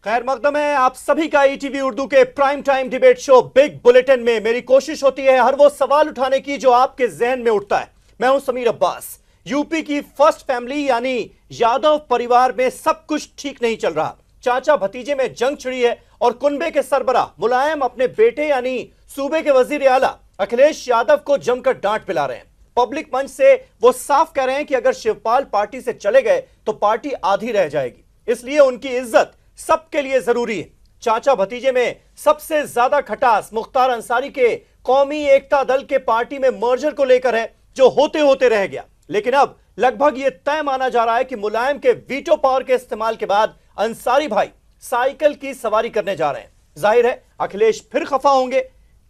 खैर मकदम है आप सभी का ईटीवी उर्दू के prime time debate show big bulletin में। मेरी कोशिश होती है हर वो सवाल उठाने की जो आपके जहन में उठता है। मैं हूं समीर अब्बास। यूपी की फर्स्ट फैमिली यानी यादव परिवार में सब कुछ ठीक नहीं चल रहा। चाचा भतीजे में जंग छिड़ी है और कुनबे के सरबराह मुलायम अपने बेटे यानी सूबे के वजीर आला अखिलेश यादव को जमकर डांट पिला रहे हैं। पब्लिक मंच से वो साफ कह रहे हैं कि अगर शिवपाल पार्टी से चले गए तो पार्टी आधी रह जाएगी, इसलिए उनकी इज्जत सबके लिए जरूरी है। चाचा भतीजे में सबसे ज्यादा खटास मुख्तार अंसारी के कौमी एकता दल के पार्टी में मर्जर को लेकर है, जो होते होते रह गया। लेकिन अब लगभग यह तय माना जा रहा है कि मुलायम के वीटो पावर के इस्तेमाल के बाद अंसारी भाई साइकिल की सवारी करने जा रहे हैं। जाहिर है अखिलेश फिर खफा होंगे।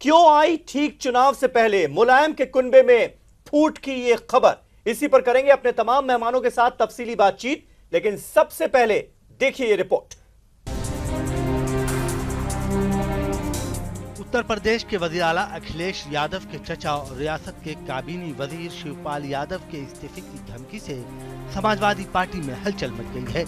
क्यों आई ठीक चुनाव से पहले मुलायम के कुनबे में फूट की यह खबर, इसी पर करेंगे अपने तमाम मेहमानों के साथ तफसीली बातचीत। लेकिन सबसे पहले देखिए यह रिपोर्ट। उत्तर प्रदेश के वजीर आला अखिलेश यादव के चचा और रियासत के काबीनी वजीर शिवपाल यादव के इस्तीफे की धमकी से समाजवादी पार्टी में हलचल मच गई है।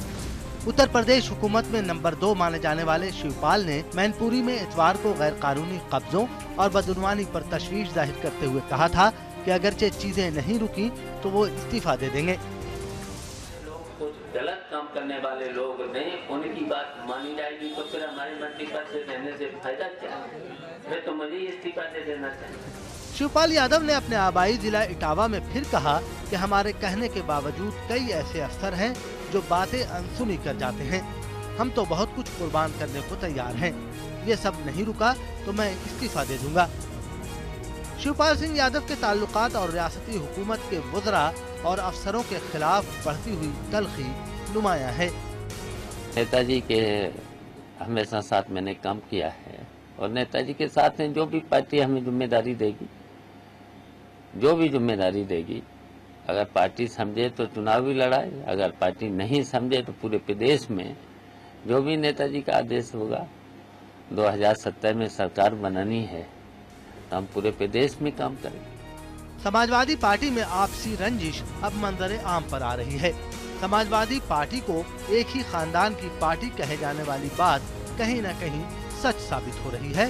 उत्तर प्रदेश हुकूमत में नंबर 2 माने जाने वाले शिवपाल ने मैनपुरी में इतवार को गैर कानूनी कब्जों और बदउनवानी पर तशवीश जाहिर करते हुए कहा था कि अगरचे चीजें नहीं रुकी तो वो इस्तीफा दे देंगे। कुछ गलत काम करने वाले लोग नहीं, उनकी बात मानी जाएगी तो फिर हमारे मंत्री पद से रहने से फायदा क्या है? फिर तो मुझे इस्तीफा दे देना चाहिए। शिवपाल यादव ने अपने आबाई जिला इटावा में फिर कहा कि हमारे कहने के बावजूद कई ऐसे अफसर हैं जो बातें अनसुनी कर जाते हैं। हम तो बहुत कुछ कुर्बान करने को तैयार हैं। ये सब नहीं रुका तो मैं इस्तीफा दे दूंगा। शिवपाल सिंह यादव के ताल्लुकात और रियासती हुकूमत के वज़रा और अफसरों के खिलाफ बढ़ती हुई तलखी नुमाया है। नेताजी के हमेशा साथ मैंने काम किया है और नेताजी के साथ में जो भी पार्टी हमें जिम्मेदारी देगी, जो भी जिम्मेदारी देगी, अगर पार्टी समझे तो चुनावी लड़ाई, अगर पार्टी नहीं समझे तो पूरे प्रदेश में जो भी नेताजी का आदेश होगा, 2070 में सरकार बनानी है तो हम पूरे प्रदेश में काम करेंगे। समाजवादी पार्टी में आपसी रंजिश अब मंजरे आम पर आ रही है। समाजवादी पार्टी को एक ही खानदान की पार्टी कहे जाने वाली बात कहीं न कहीं सच साबित हो रही है।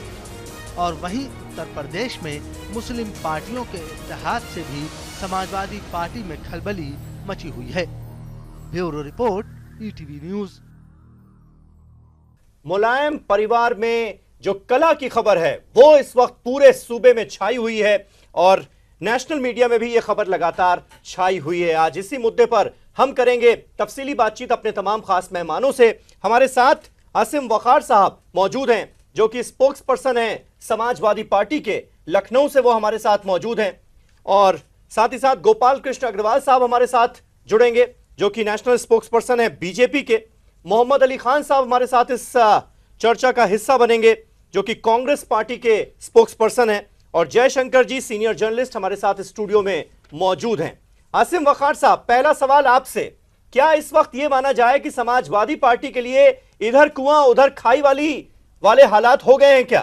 और वहीं उत्तर प्रदेश में मुस्लिम पार्टियों के इत्तेहाद से भी समाजवादी पार्टी में खलबली मची हुई है। Bureau report, ETV news. Mulayam परिवार में जो कला की खबर है वो इस वक्त पूरे सूबे में छाई हुई है और नेशनल मीडिया में भी यह खबर लगातार छाई हुई है। आज इसी मुद्दे पर हम करेंगे तफसीली बातचीत अपने तमाम खास मेहमानों से। हमारे साथ आसिम वकार साहब मौजूद हैं जो कि स्पोक्स पर्सन हैं समाजवादी पार्टी के, लखनऊ से वो हमारे साथ मौजूद हैं। और साथ ही साथ गोपाल कृष्ण अग्रवाल साहब हमारे साथ जुड़ेंगे जो कि नेशनल स्पोक्स पर्सन है बीजेपी के। मोहम्मद अली खान साहब हमारे साथ इस चर्चा का हिस्सा बनेंगे जो कि कांग्रेस पार्टी के स्पोक्स पर्सन है। और जयशंकर जी सीनियर जर्नलिस्ट हमारे साथ स्टूडियो में मौजूद हैं। आसिम वकार साहब, पहला सवाल आपसे, क्या इस वक्त ये माना जाए कि समाजवादी पार्टी के लिए इधर कुआं उधर खाई वाले हालात हो गए हैं क्या?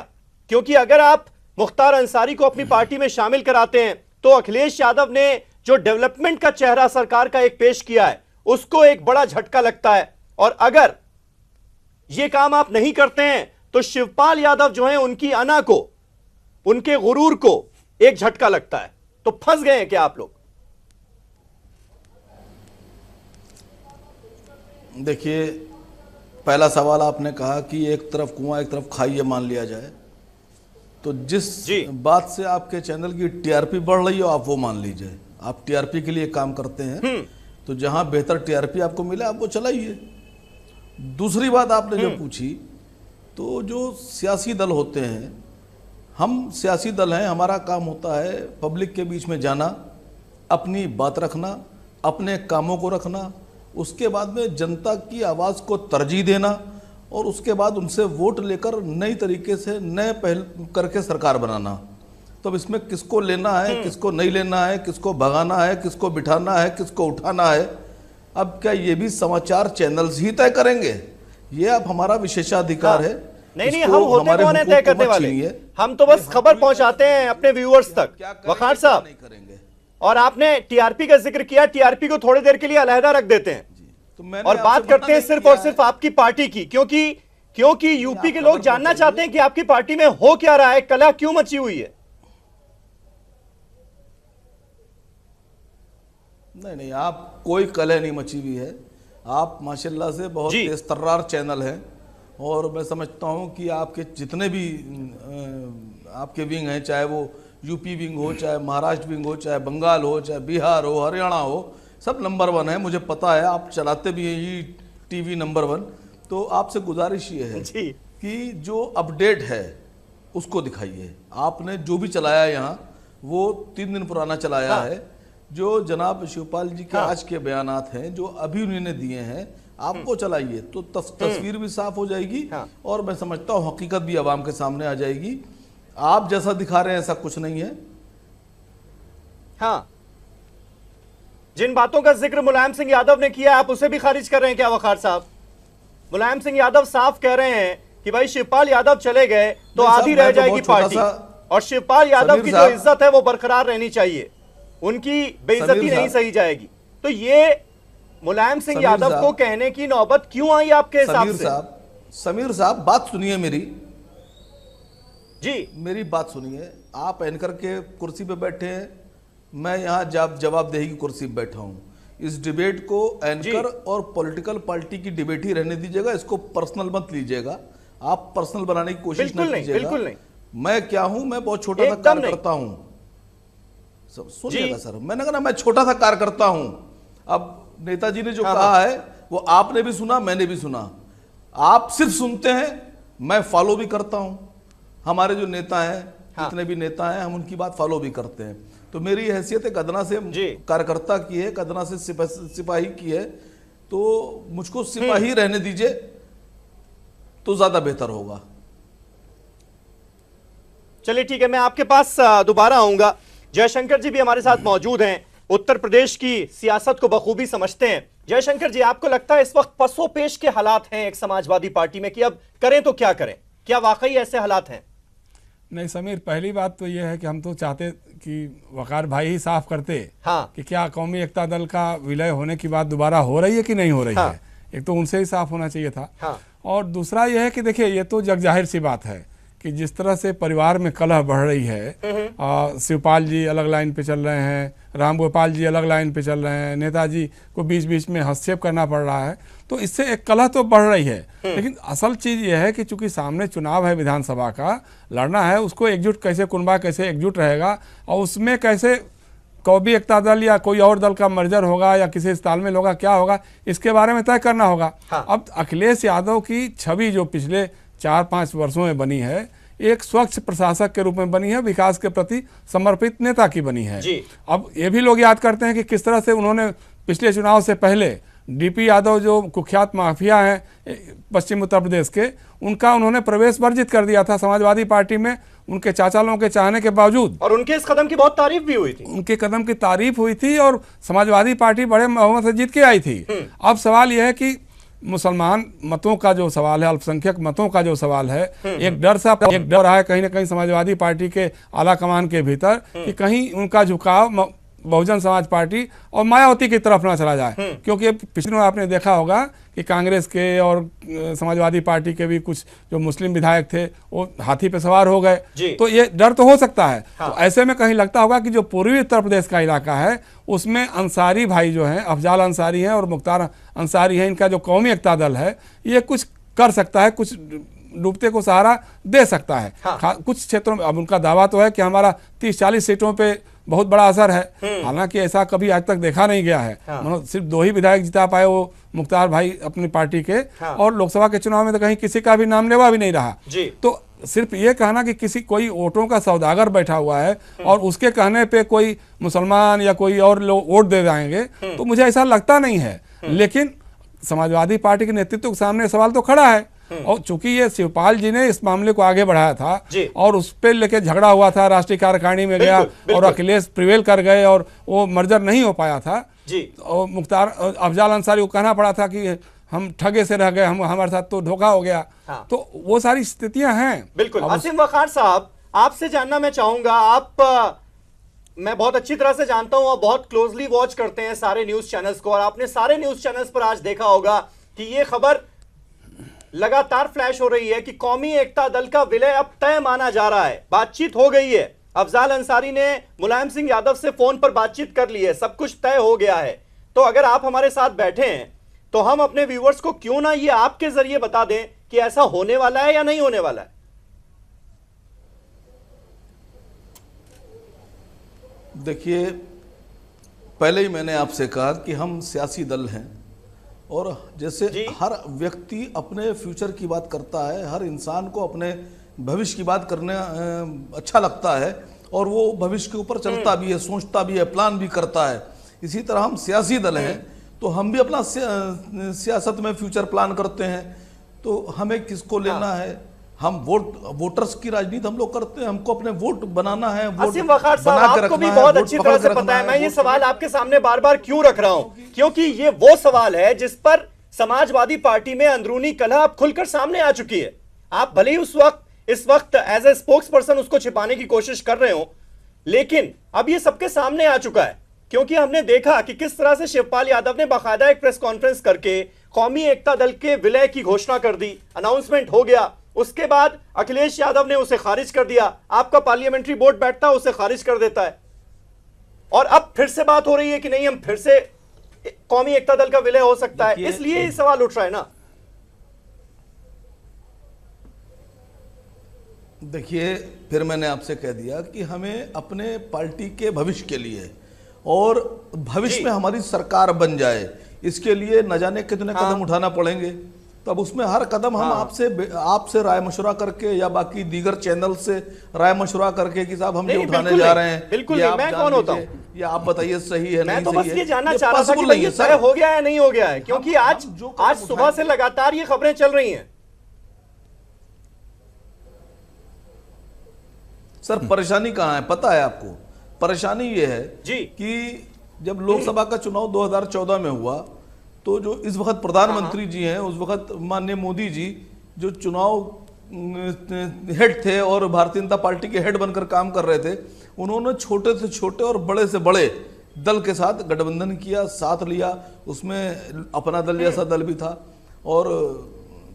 क्योंकि अगर आप मुख्तार अंसारी को अपनी पार्टी में शामिल कराते हैं तो अखिलेश यादव ने जो डेवलपमेंट का चेहरा सरकार का एक पेश किया है उसको एक बड़ा झटका लगता है। और अगर यह काम आप नहीं करते हैं तो शिवपाल यादव जो है उनकी अना को, उनके गुरूर को एक झटका लगता है। तो फंस गए हैं क्या आप लोग? देखिए, पहला सवाल आपने कहा कि एक तरफ कुआं एक तरफ खाई, ये मान लिया जाए तो जिस बात से आपके चैनल की टीआरपी बढ़ रही हो आप वो मान लीजिए। आप टीआरपी के लिए काम करते हैं तो जहां बेहतर टीआरपी आपको मिले आप वो चलाइए। दूसरी बात आपने जो पूछी, तो जो सियासी दल होते हैं, हम सियासी दल हैं, हमारा काम होता है पब्लिक के बीच में जाना, अपनी बात रखना, अपने कामों को रखना, उसके बाद में जनता की आवाज़ को तरजीह देना और उसके बाद उनसे वोट लेकर नई तरीके से नए पहल करके सरकार बनाना। तो अब इसमें किसको लेना है, किसको नहीं लेना है, किसको भगाना है, किसको बिठाना है, किसको उठाना है, अब क्या ये भी समाचार चैनल्स ही तय करेंगे? ये अब हमारा विशेषाधिकार है। नहीं, हम होते कौन है तय करने वाले? हम तो बस खबर पहुंचाते हैं अपने व्यूअर्स तक। वकार साहब, नहीं करेंगे। और आपने टीआरपी का जिक्र किया, टीआरपी को थोड़ी देर के लिए अलहदा रख देते हैं तो और बात करते हैं सिर्फ और सिर्फ आपकी पार्टी की, क्योंकि क्योंकि यूपी के लोग जानना चाहते हैं कि आपकी पार्टी में हो क्या रहा है, कलह क्यों मची हुई है। नहीं, आप कोई कलह नहीं मची हुई है। आप माशाल्लाह से बहुत तेज तर्रार चैनल है, और मैं समझता हूं कि आपके जितने भी आपके विंग हैं, चाहे वो यूपी विंग हो, चाहे महाराष्ट्र विंग हो, चाहे बंगाल हो, चाहे बिहार हो, हरियाणा हो, सब नंबर 1 है। मुझे पता है, आप चलाते भी हैं ये टीवी नंबर 1। तो आपसे गुजारिश ये है कि जो अपडेट है उसको दिखाइए। आपने जो भी चलाया यहाँ वो 3 दिन पुराना चलाया है। जो जनाब शिवपाल जी के आज के बयानात हैं जो अभी उन्होंने दिए हैं, आपको चलाइए तो तस्वीर भी साफ हो जाएगी, और मैं समझता हूँ हकीकत भी आवाम के सामने आ जाएगी। आप जैसा दिखा रहे हैं ऐसा कुछ नहीं है। हाँ, जिन बातों का जिक्र मुलायम सिंह यादव ने किया, आप उसे भी खारिज कर रहे हैं क्या वखार साहब? मुलायम सिंह यादव साफ कह रहे हैं कि भाई शिवपाल यादव चले गए तो आधी रह जाएगी पार्टी, और शिवपाल यादव की जो इज्जत है वो बरकरार रहनी चाहिए, उनकी बेइज्जती नहीं सही जाएगी। तो ये मुलायम सिंह यादव को कहने की नौबत क्यों आई आपके हिसाब से? समीर साहब, बात सुनिए मेरी जी, मेरी बात सुनिए। आप एंकर के कुर्सी पे बैठे हैं, मैं यहाँ जवाबदेही की कुर्सी पे बैठा हूँ। इस डिबेट को एंकर और पॉलिटिकल पार्टी की डिबेट ही रहने दीजिएगा, इसको पर्सनल मत लीजिएगा। आप पर्सनल बनाने की कोशिश न कीजिएगा। बिल्कुल नहीं। मैं क्या हूं, मैं बहुत छोटा सा कार्यकर्ता हूं। सुनिएगा सर, मैंने कहा ना मैं छोटा सा कार्यकर्ता हूं। अब नेताजी ने जो कहा है वो आपने भी सुना, मैंने भी सुना। आप सिर्फ सुनते हैं, मैं फॉलो भी करता हूं। हमारे जो नेता हैं, जितने भी नेता हैं, हम उनकी बात फॉलो भी करते हैं। तो मेरी हैसियत एक अदना से कार्यकर्ता की है, अदना से सिपाही की है, तो मुझको सिपाही रहने दीजिए तो ज्यादा बेहतर होगा। चलिए ठीक है, मैं आपके पास दोबारा आऊंगा। जयशंकर जी भी हमारे साथ मौजूद हैं, उत्तर प्रदेश की सियासत को बखूबी समझते हैं। जयशंकर जी, आपको लगता है इस वक्त पसोपेश के हालात हैं एक समाजवादी पार्टी में कि अब करें तो क्या करें? क्या वाकई ऐसे हालात हैं? नहीं समीर, पहली बात तो यह है कि हम तो चाहते कि वकार भाई ही साफ करते कि क्या कौमी एकता दल का विलय होने की बात दोबारा हो रही है कि नहीं हो रही है। एक तो उनसे ही साफ होना चाहिए था। और दूसरा यह है कि देखिए, ये तो जग जाहिर सी बात है कि जिस तरह से परिवार में कलह बढ़ रही है, शिवपाल जी अलग लाइन पे चल रहे हैं, रामगोपाल जी अलग लाइन पे चल रहे हैं, नेताजी को बीच बीच में हस्तक्षेप करना पड़ रहा है, तो इससे एक कलह तो बढ़ रही है। लेकिन असल चीज़ यह है कि चूंकि सामने चुनाव है, विधानसभा का लड़ना है, उसको एकजुट कैसे, कुनबा कैसे एकजुट रहेगा, और उसमें कैसे कौमी एकता दल या कोई और दल का मर्जर होगा या किसी तालमेल होगा, क्या होगा, इसके बारे में तय करना होगा। अब अखिलेश यादव की छवि जो पिछले 4-5 वर्षों में बनी है, एक स्वच्छ प्रशासक के रूप में बनी है, विकास के प्रति समर्पित नेता की बनी है। अब ये भी लोग याद करते हैं कि किस तरह से उन्होंने पिछले चुनाव से पहले डीपी यादव जो कुख्यात माफिया हैं पश्चिम उत्तर प्रदेश के, उनका उन्होंने प्रवेश वर्जित कर दिया था समाजवादी पार्टी में, उनके चाचा लोगों के चाहने के बावजूद। और उनके इस कदम की बहुत तारीफ भी हुई थी। उनके कदम की तारीफ हुई थी और समाजवादी पार्टी बड़े बहुमत से जीत के आई थी। अब सवाल यह है कि मुसलमान मतों का जो सवाल है, अल्पसंख्यक मतों का जो सवाल है, एक डर रहा है कहीं ना कहीं समाजवादी पार्टी के आला कमान के भीतर कि कहीं उनका झुकाव बहुजन समाज पार्टी और मायावती की तरफ ना चला जाए। क्योंकि पिछले में आपने देखा होगा कि कांग्रेस के और समाजवादी पार्टी के भी कुछ जो मुस्लिम विधायक थे वो हाथी पे सवार हो गए, तो ये डर तो हो सकता है। तो ऐसे में कहीं लगता होगा कि जो पूर्वी उत्तर प्रदेश का इलाका है उसमें अंसारी भाई जो हैं, अफजाल अंसारी हैं और मुख्तार अंसारी हैं, इनका जो कौमी एकता दल है ये कुछ कर सकता है, कुछ डूबते को सहारा दे सकता है। कुछ क्षेत्रों में अब उनका दावा तो है कि हमारा 30-40 सीटों पे बहुत बड़ा असर है, हालांकि ऐसा कभी आज तक देखा नहीं गया है। मतलब सिर्फ 2 ही विधायक जिता पाए, वो मुख्तार भाई अपनी पार्टी के, और लोकसभा के चुनाव में तो कहीं किसी का भी नाम लेवा भी नहीं रहा। तो सिर्फ ये कहना कि किसी कोई वोटों का सौदागर बैठा हुआ है और उसके कहने पे कोई मुसलमान या कोई और लोग वोट दे जाएंगे, तो मुझे ऐसा लगता नहीं है। लेकिन समाजवादी पार्टी के नेतृत्व के सामने सवाल तो खड़ा है, और चूंकि ये शिवपाल जी ने इस मामले को आगे बढ़ाया था और उस पर लेके झगड़ा हुआ था, राष्ट्रीय कार्यकारिणी में गया और अखिलेश प्रिवेल कर गए और वो मर्जर नहीं हो पाया था। और मुख्तार अफजाल अंसारी को कहना पड़ा था कि हम ठगे से रह गए, हमारे साथ तो धोखा हो गया। तो वो सारी स्थितियां हैं। बिल्कुल। आसिम वकार साहब, आपसे जानना मैं चाहूंगा, आप मैं बहुत अच्छी तरह से जानता हूं और बहुत क्लोजली वॉच करते हैं सारे न्यूज चैनल्स को, और आपने सारे न्यूज चैनल्स पर आज देखा होगा कि ये खबर लगातार फ्लैश हो रही है कि कौमी एकता दल का विलय अब तय माना जा रहा है। बातचीत हो गई है, अफजाल अंसारी ने मुलायम सिंह यादव से फोन पर बातचीत कर ली है, सब कुछ तय हो गया है। तो अगर आप हमारे साथ बैठे हैं तो हम अपने व्यूअर्स को क्यों ना ये आपके जरिए बता दें कि ऐसा होने वाला है या नहीं होने वाला है। देखिए, पहले ही मैंने आपसे कहा कि हम सियासी दल हैं और जैसे हर व्यक्ति अपने फ्यूचर की बात करता है, हर इंसान को अपने भविष्य की बात करने अच्छा लगता है और वो भविष्य के ऊपर चलता भी है, सोचता भी है, प्लान भी करता है। इसी तरह हम सियासी दल हैं तो हम भी अपना सियासत में फ्यूचर प्लान करते हैं। तो हमें किसको लेना है, हम वोटर्स की राजनीति हम लोग करते हैं, हमको अपने वोट बनाना है, वोट वकार साहब आपको भी बहुत अच्छी तरह से पता है। मैं ये सवाल आपके सामने बार बार क्यों रख रहा हूं, क्योंकि ये वो सवाल है जिस पर समाजवादी पार्टी में अंदरूनी कलह अब खुलकर सामने आ चुकी है। आप भले ही इस वक्त एज ए स्पोक्स पर्सन उसको छिपाने की कोशिश कर रहे हो, लेकिन अब ये सबके सामने आ चुका है, क्योंकि हमने देखा कि किस तरह से शिवपाल यादव ने बाकायदा एक प्रेस कॉन्फ्रेंस करके कौमी एकता दल के विलय की घोषणा कर दी, अनाउंसमेंट हो गया। उसके बाद अखिलेश यादव ने उसे खारिज कर दिया, आपका पार्लियामेंट्री बोर्ड बैठता है उसे खारिज कर देता है, और अब फिर से बात हो रही है कि नहीं, हम फिर से कौमी एकता दल का विलय हो सकता है। इसलिए ये सवाल उठ रहा है ना। देखिए, फिर मैंने आपसे कह दिया कि हमें अपने पार्टी के भविष्य के लिए और भविष्य में हमारी सरकार बन जाए, इसके लिए न जाने कितने कदम उठाना पड़ेंगे। तब उसमें हर कदम हम आपसे राय मशुरा करके या बाकी दीगर चैनल से राय मशुरा करके कि साहब हम ये उठाने जा रहे हैं। बिल्कुल नहीं, मैं कौन होता हूं, या आप बताइए सही है, मैं तो बस ये जानना चाह रहा था कि ये तय हो गया है नहीं हो गया है, क्योंकि आज सुबह से लगातार ये खबरें चल रही हैं। सर, परेशानी कहाँ है पता है आपको? परेशानी ये है कि जब लोकसभा का चुनाव 2014 में हुआ तो जो इस वक्त प्रधानमंत्री जी हैं, उस वक्त माननीय मोदी जी जो चुनाव हेड थे और भारतीय जनता पार्टी के हेड बनकर काम कर रहे थे, उन्होंने छोटे से छोटे और बड़े से बड़े दल के साथ गठबंधन किया, साथ लिया। उसमें अपना दल जैसा दल भी था और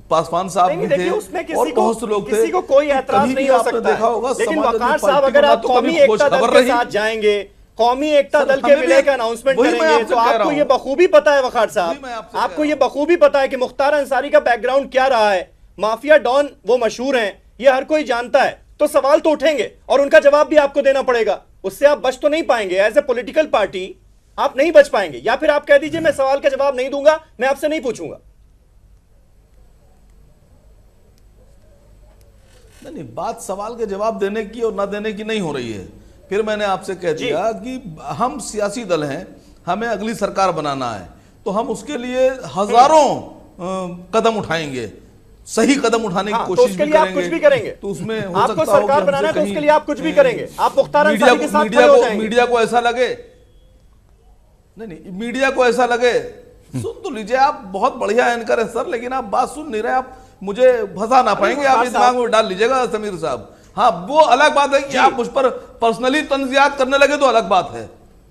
पासवान साहब भी थे और बहुत से लोग थे। किसी को कोई ऐतराज नहीं हो सकता, देखा होगा, लेकिन वकार साहब अगर आप कौमी एकता दल के साथ जाएंगे, कौमी एकता दल के विलय का अनाउंसमेंट करेंगे, तो आपको ये बखूबी पता है वकार साहब, आपको ये बखूबी पता है कि मुख्तार अंसारी का बैकग्राउंड क्या रहा है, माफिया डॉन वो मशहूर हैं, ये हर कोई जानता है। तो सवाल तो उठेंगे और उनका जवाब भी आपको देना पड़ेगा, उससे आप बच तो नहीं पाएंगे। एज ए पॉलिटिकल पार्टी आप नहीं बच पाएंगे, या फिर आप कह दीजिए मैं सवाल का जवाब नहीं दूंगा, मैं आपसे नहीं पूछूंगा। नहीं, बात सवाल के जवाब देने की और ना देने की नहीं हो रही है। फिर मैंने आपसे कह दिया कि हम सियासी दल हैं, हमें अगली सरकार बनाना है, तो हम उसके लिए हजारों कदम उठाएंगे, सही कदम उठाने की कोशिश भी करेंगे। आप कुछ भी करेंगे तो उसमें हो आपको सकता सरकार बनाना है, तो उसके लिए आप कुछ भी करेंगे। आप मुख्तार अंसारी के साथ खड़े हो जाएंगे। मीडिया को ऐसा लगे, नहीं, मीडिया को ऐसा लगे, सुन तो लीजिए, आप बहुत बढ़िया एंकर है सर, लेकिन आप बात सुन नहीं रहे, आप मुझे फंसा ना पाएंगे, आप इस दिमाग में डाल लीजिएगा समीर साहब। हाँ, वो अलग बात है कि आप मुझ पर पर्सनली तंजियात करने लगे तो अलग बात है।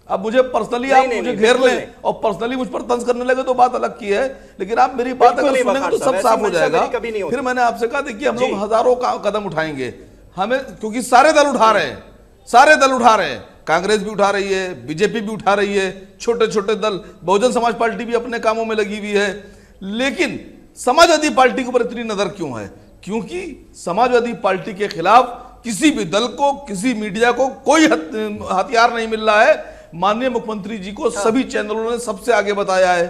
अब मुझे पर्सनली आप मुझे घेर लें और पर्सनली मुझ पर तंज करने लगे तो बात अलग की है, लेकिन आप मेरी बात अगर सुनेंगे तो सब साफ हो जाएगा। फिर मैंने आपसे कहा देखिए, हम लोग हजारों कदम उठाएंगे, हमें, क्योंकि सारे दल उठा रहे हैं, सारे दल उठा रहे हैं, कांग्रेस भी उठा रही है, बीजेपी भी उठा रही है, छोटे छोटे दल, बहुजन समाज पार्टी भी अपने कामों में लगी हुई है। लेकिन समाजवादी पार्टी के ऊपर इतनी नजर क्यों है? क्योंकि समाजवादी पार्टी के खिलाफ किसी भी दल को, किसी मीडिया को कोई हथियार नहीं मिल रहा है। माननीय मुख्यमंत्री जी को सभी चैनलों ने सबसे आगे बताया है,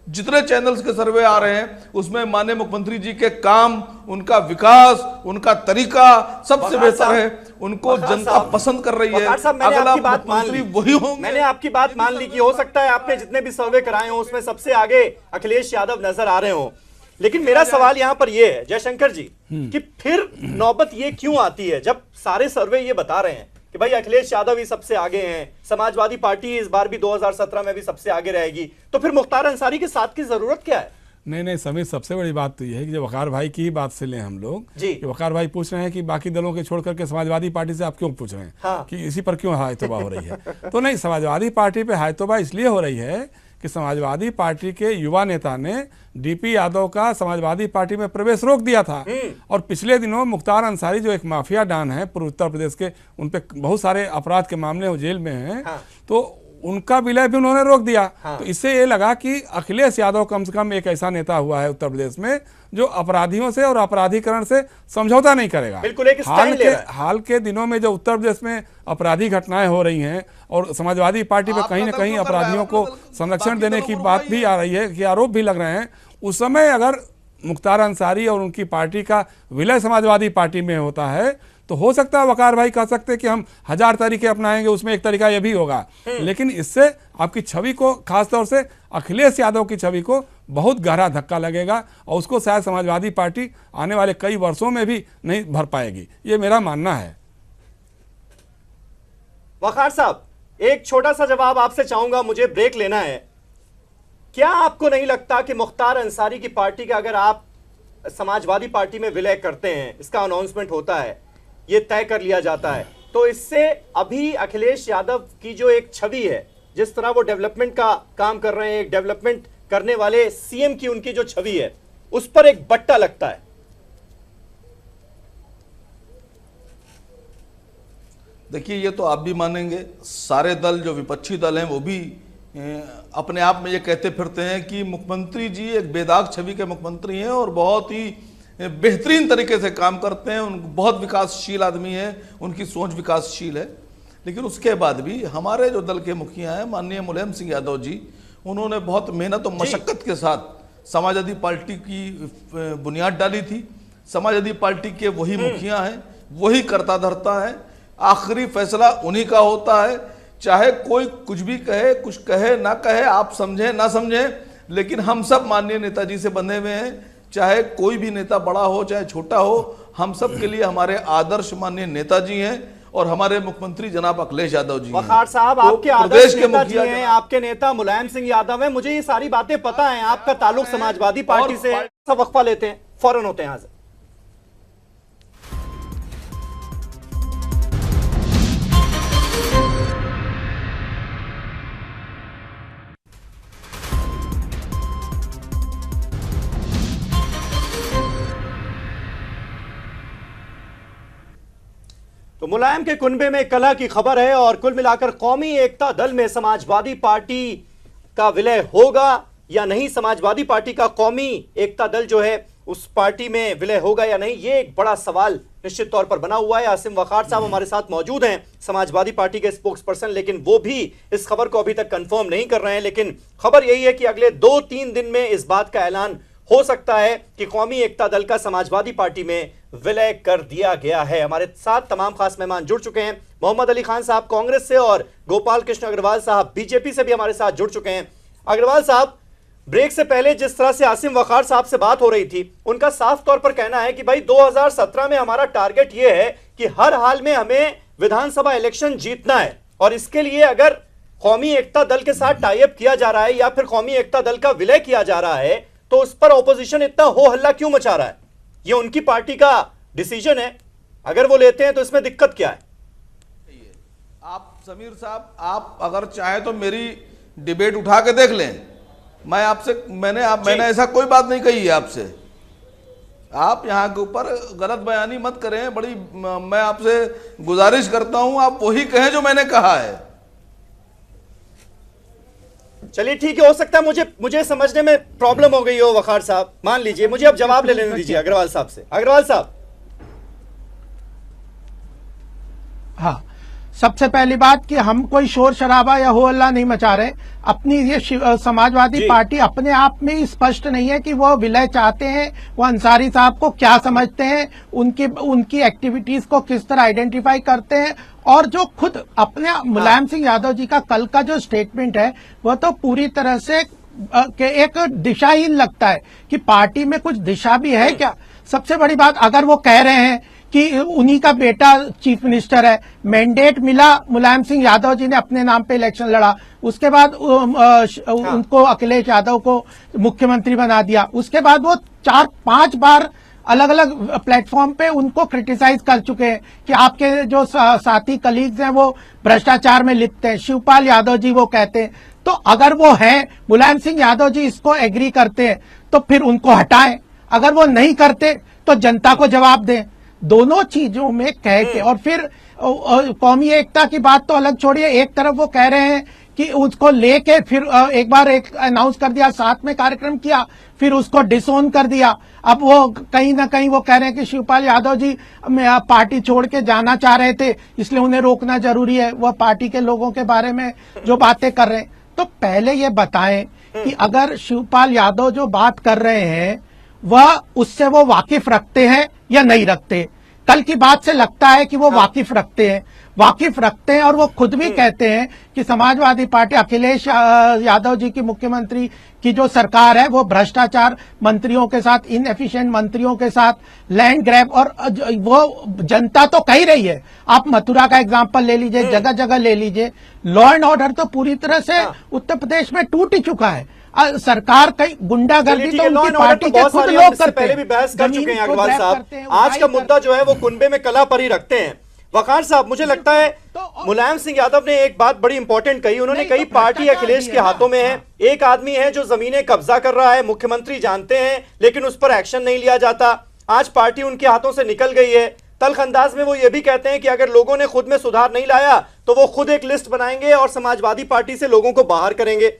जितने चैनल्स के सर्वे आ रहे हैं उसमें माननीय मुख्यमंत्री जी के काम, उनका विकास, उनका तरीका सबसे बेहतर है, उनको जनता पसंद कर रही है। अगला मुख्यमंत्री वही होंगे। मैंने आपकी बात मान ली कि हो सकता है आपने जितने भी सर्वे कराए हो उसमें सबसे आगे अखिलेश यादव नजर आ रहे हो, लेकिन मेरा सवाल यहां पर यह है जयशंकर जी कि फिर नौबत ये क्यों आती है जब सारे सर्वे ये बता रहे हैं कि भाई अखिलेश यादव ही सबसे आगे हैं, समाजवादी पार्टी इस बार भी 2017 में भी सबसे आगे रहेगी, तो फिर मुख्तार अंसारी के साथ की जरूरत क्या है? नहीं समीर, सबसे बड़ी बात तो यह है कि जब वकार भाई की ही बात से लें हम लोग, कि वकार भाई पूछ रहे हैं कि बाकी दलों के छोड़ करके समाजवादी पार्टी से आप क्यों पूछ रहे हैं, कि इसी पर क्यों हाय तौबा हो रही है। तो नहीं, समाजवादी पार्टी पे हाय तौबा इसलिए हो रही है कि कि समाजवादी पार्टी के युवा नेता ने डीपी यादव का समाजवादी पार्टी में प्रवेश रोक दिया था। और पिछले दिनों मुख्तार अंसारी जो एक माफिया डॉन है पूर्व उत्तर प्रदेश के, उन पे बहुत सारे अपराध के मामले वो जेल में हैं, तो उनका विलय भी उन्होंने रोक दिया। तो इससे ये लगा कि अखिलेश यादव कम से कम एक ऐसा नेता हुआ है उत्तर प्रदेश में जो अपराधियों से और अपराधीकरण से समझौता नहीं करेगा। बिल्कुल एक स्टैंड ले रहा है। हाल के दिनों में जो उत्तर प्रदेश में अपराधी घटनाएं हो रही हैं और समाजवादी पार्टी पे कहीं ना कहीं अपराधियों को संरक्षण देने की बात भी आ रही है, कि आरोप भी लग रहे हैं, उस समय अगर मुख्तार अंसारी और उनकी पार्टी का विलय समाजवादी पार्टी में होता है तो हो सकता है वकार भाई कह सकते हैं कि हम 1000 तरीके अपनाएंगे, उसमें एक तरीका यह भी होगा, लेकिन इससे आपकी छवि को, खासतौर से अखिलेश यादव की छवि को बहुत गहरा धक्का लगेगा और उसको शायद समाजवादी पार्टी आने वाले कई वर्षों में भी नहीं भर पाएगी, ये मेरा मानना है। वकार साहब, एक छोटा सा जवाब आपसे चाहूंगा, मुझे ब्रेक लेना है। क्या आपको नहीं लगता कि मुख्तार अंसारी की पार्टी का अगर आप समाजवादी पार्टी में विलय करते हैं, इसका अनाउंसमेंट होता है, ये तय कर लिया जाता है, तो इससे अभी अखिलेश यादव की जो एक छवि है, जिस तरह वो डेवलपमेंट का काम कर रहे हैं, एक डेवलपमेंट करने वाले सीएम की उनकी जो छवि है, उस पर एक बट्टा लगता है? देखिए, ये तो आप भी मानेंगे, सारे दल जो विपक्षी दल हैं वो भी अपने आप में ये कहते फिरते हैं कि मुख्यमंत्री जी एक बेदाग छवि के मुख्यमंत्री हैं और बहुत ही बेहतरीन तरीके से काम करते हैं, उन बहुत विकासशील आदमी हैं, उनकी सोच विकासशील है। लेकिन उसके बाद भी हमारे जो दल के मुखिया हैं माननीय मुलायम सिंह यादव जी, उन्होंने बहुत मेहनत और मशक्कत के साथ समाजवादी पार्टी की बुनियाद डाली थी। समाजवादी पार्टी के वही मुखिया हैं, वही करता धरता है, आखिरी फैसला उन्हीं का होता है। चाहे कोई कुछ भी कहे, कुछ कहे ना कहे, आप समझें ना समझें, लेकिन हम सब माननीय नेताजी से बंधे हुए हैं। चाहे कोई भी नेता बड़ा हो चाहे छोटा हो, हम सब के लिए हमारे आदर्श माननीय नेताजी हैं और हमारे मुख्यमंत्री जनाब अखिलेश यादव जी हैं। वकार साहब, आपके आदर्श नेताजी हैं, आपके नेता मुलायम सिंह यादव हैं, मुझे ये सारी बातें पता हैं। आपका ताल्लुक समाजवादी पार्टी से है। सब वक्फा लेते हैं, फौरन होते हैं हाजिर। तो मुलायम के कुनबे में कलह की खबर है और कुल मिलाकर कौमी एकता दल में समाजवादी पार्टी का विलय होगा या नहीं, समाजवादी पार्टी का कौमी एकता दल जो है उस पार्टी में विलय होगा या नहीं, ये एक बड़ा सवाल निश्चित तौर पर बना हुआ है। आसिम वकार साहब हमारे साथ मौजूद हैं, समाजवादी पार्टी के स्पोक्स पर्सन, लेकिन वो भी इस खबर को अभी तक कंफर्म नहीं कर रहे हैं। लेकिन खबर यही है कि अगले 2-3 दिन में इस बात का ऐलान हो सकता है कि कौमी एकता दल का समाजवादी पार्टी में विलय कर दिया गया है। हमारे साथ तमाम खास मेहमान जुड़ चुके हैं। मोहम्मद अली खान साहब कांग्रेस से और गोपाल कृष्ण अग्रवाल साहब बीजेपी से भी हमारे साथ जुड़ चुके हैं। अग्रवाल साहब, ब्रेक से पहले जिस तरह से आसिम वकार साहब से बात हो रही थी, उनका साफ तौर पर कहना है कि भाई 2017 में हमारा टारगेट यह है कि हर हाल में हमें विधानसभा इलेक्शन जीतना है और इसके लिए अगर कौमी एकता दल के साथ टाई अप किया जा रहा है या फिर कौमी एकता दल का विलय किया जा रहा है तो उस पर ऑपोजिशन इतना हो हल्ला क्यों मचा रहा है? ये उनकी पार्टी का डिसीजन है, अगर वो लेते हैं तो इसमें दिक्कत क्या है? आप समीर साहब, आप अगर चाहे तो मेरी डिबेट उठा के देख लें। मैं आपसे मैंने ऐसा कोई बात नहीं कही है आपसे। आप यहाँ के ऊपर गलत बयानी मत करें, बड़ी मैं आपसे गुजारिश करता हूं, आप वही कहें जो मैंने कहा है। चलिए ठीक है, हो सकता है मुझे समझने में प्रॉब्लम हो गई हो वकार साहब, मान लीजिए। मुझे अब जवाब ले लेने दीजिए अग्रवाल साहब से। अग्रवाल साहब, हाँ, सबसे पहली बात कि हम कोई शोर शराबा या हो हल्ला नहीं मचा रहे। अपनी ये समाजवादी पार्टी अपने आप में स्पष्ट नहीं है कि वो विलय चाहते हैं, वो अंसारी साहब को क्या समझते हैं, उनकी एक्टिविटीज को किस तरह आइडेंटिफाई करते हैं। और जो खुद अपने मुलायम सिंह यादव जी का कल का जो स्टेटमेंट है वह तो पूरी तरह से एक दिशाहीन लगता है कि पार्टी में कुछ दिशा भी है क्या। सबसे बड़ी बात, अगर वो कह रहे हैं कि उन्हीं का बेटा चीफ मिनिस्टर है, मैंडेट मिला मुलायम सिंह यादव जी ने अपने नाम पे इलेक्शन लड़ा, उसके बाद उनको अखिलेश यादव को मुख्यमंत्री बना दिया, उसके बाद वो 4-5 बार अलग अलग प्लेटफॉर्म पे उनको क्रिटिसाइज कर चुके हैं कि आपके जो साथी कलीग्स हैं वो भ्रष्टाचार में लिप्त हैं। शिवपाल यादव जी वो कहते हैं, तो अगर वो हैं, मुलायम सिंह यादव जी इसको एग्री करते हैं तो फिर उनको हटाएं, अगर वो नहीं करते तो जनता को जवाब दें। दोनों चीजों में कह के, और फिर कौमी एकता की बात तो अलग छोड़िए, एक तरफ वो कह रहे हैं कि उसको लेके फिर एक बार एक अनाउंस कर दिया, साथ में कार्यक्रम किया, फिर उसको डिसोन कर दिया। अब वो कहीं ना कहीं वो कह रहे हैं कि शिवपाल यादव जी पार्टी छोड़ के जाना चाह रहे थे, इसलिए उन्हें रोकना जरूरी है। वह पार्टी के लोगों के बारे में जो बातें कर रहे हैं, तो पहले ये बताएं कि अगर शिवपाल यादव जो बात कर रहे हैं वह उससे वो वाकिफ रखते हैं या नहीं रखते। कल की बात से लगता है कि वो वाकिफ रखते हैं और वो खुद भी कहते हैं कि समाजवादी पार्टी अखिलेश यादव जी की मुख्यमंत्री की जो सरकार है वो भ्रष्टाचार मंत्रियों के साथ, इनएफिशिएंट मंत्रियों के साथ, लैंड ग्रैब, और वो जनता तो कह रही है। आप मथुरा का एग्जांपल ले लीजिए, जगह जगह ले लीजिए, लॉ एंड ऑर्डर तो पूरी तरह से उत्तर प्रदेश में टूट ही चुका है। सरकार कई गुंडागर्दी तो उनकी पार्टी के खुद लोग करते हैं। पहले भी बहस कर चुके हैं अग्रवाल साहब। आज का मुद्दा जो है वो कुनबे में कला पर ही रखते हैं। वकार साहब, मुझे लगता है मुलायम सिंह यादव ने एक बात बड़ी इंपॉर्टेंट कही। उन्होंने कही पार्टी अखिलेश के हाथों में है, एक आदमी है जो जमीनें कब्जा कर रहा है, मुख्यमंत्री जानते हैं लेकिन उस पर एक्शन नहीं लिया जाता। आज पार्टी उनके हाथों से निकल गई है। तल्ख अंदाज में वो ये भी कहते हैं कि अगर लोगों ने खुद में सुधार नहीं लाया तो वो खुद एक लिस्ट बनाएंगे और समाजवादी पार्टी से लोगों को बाहर करेंगे।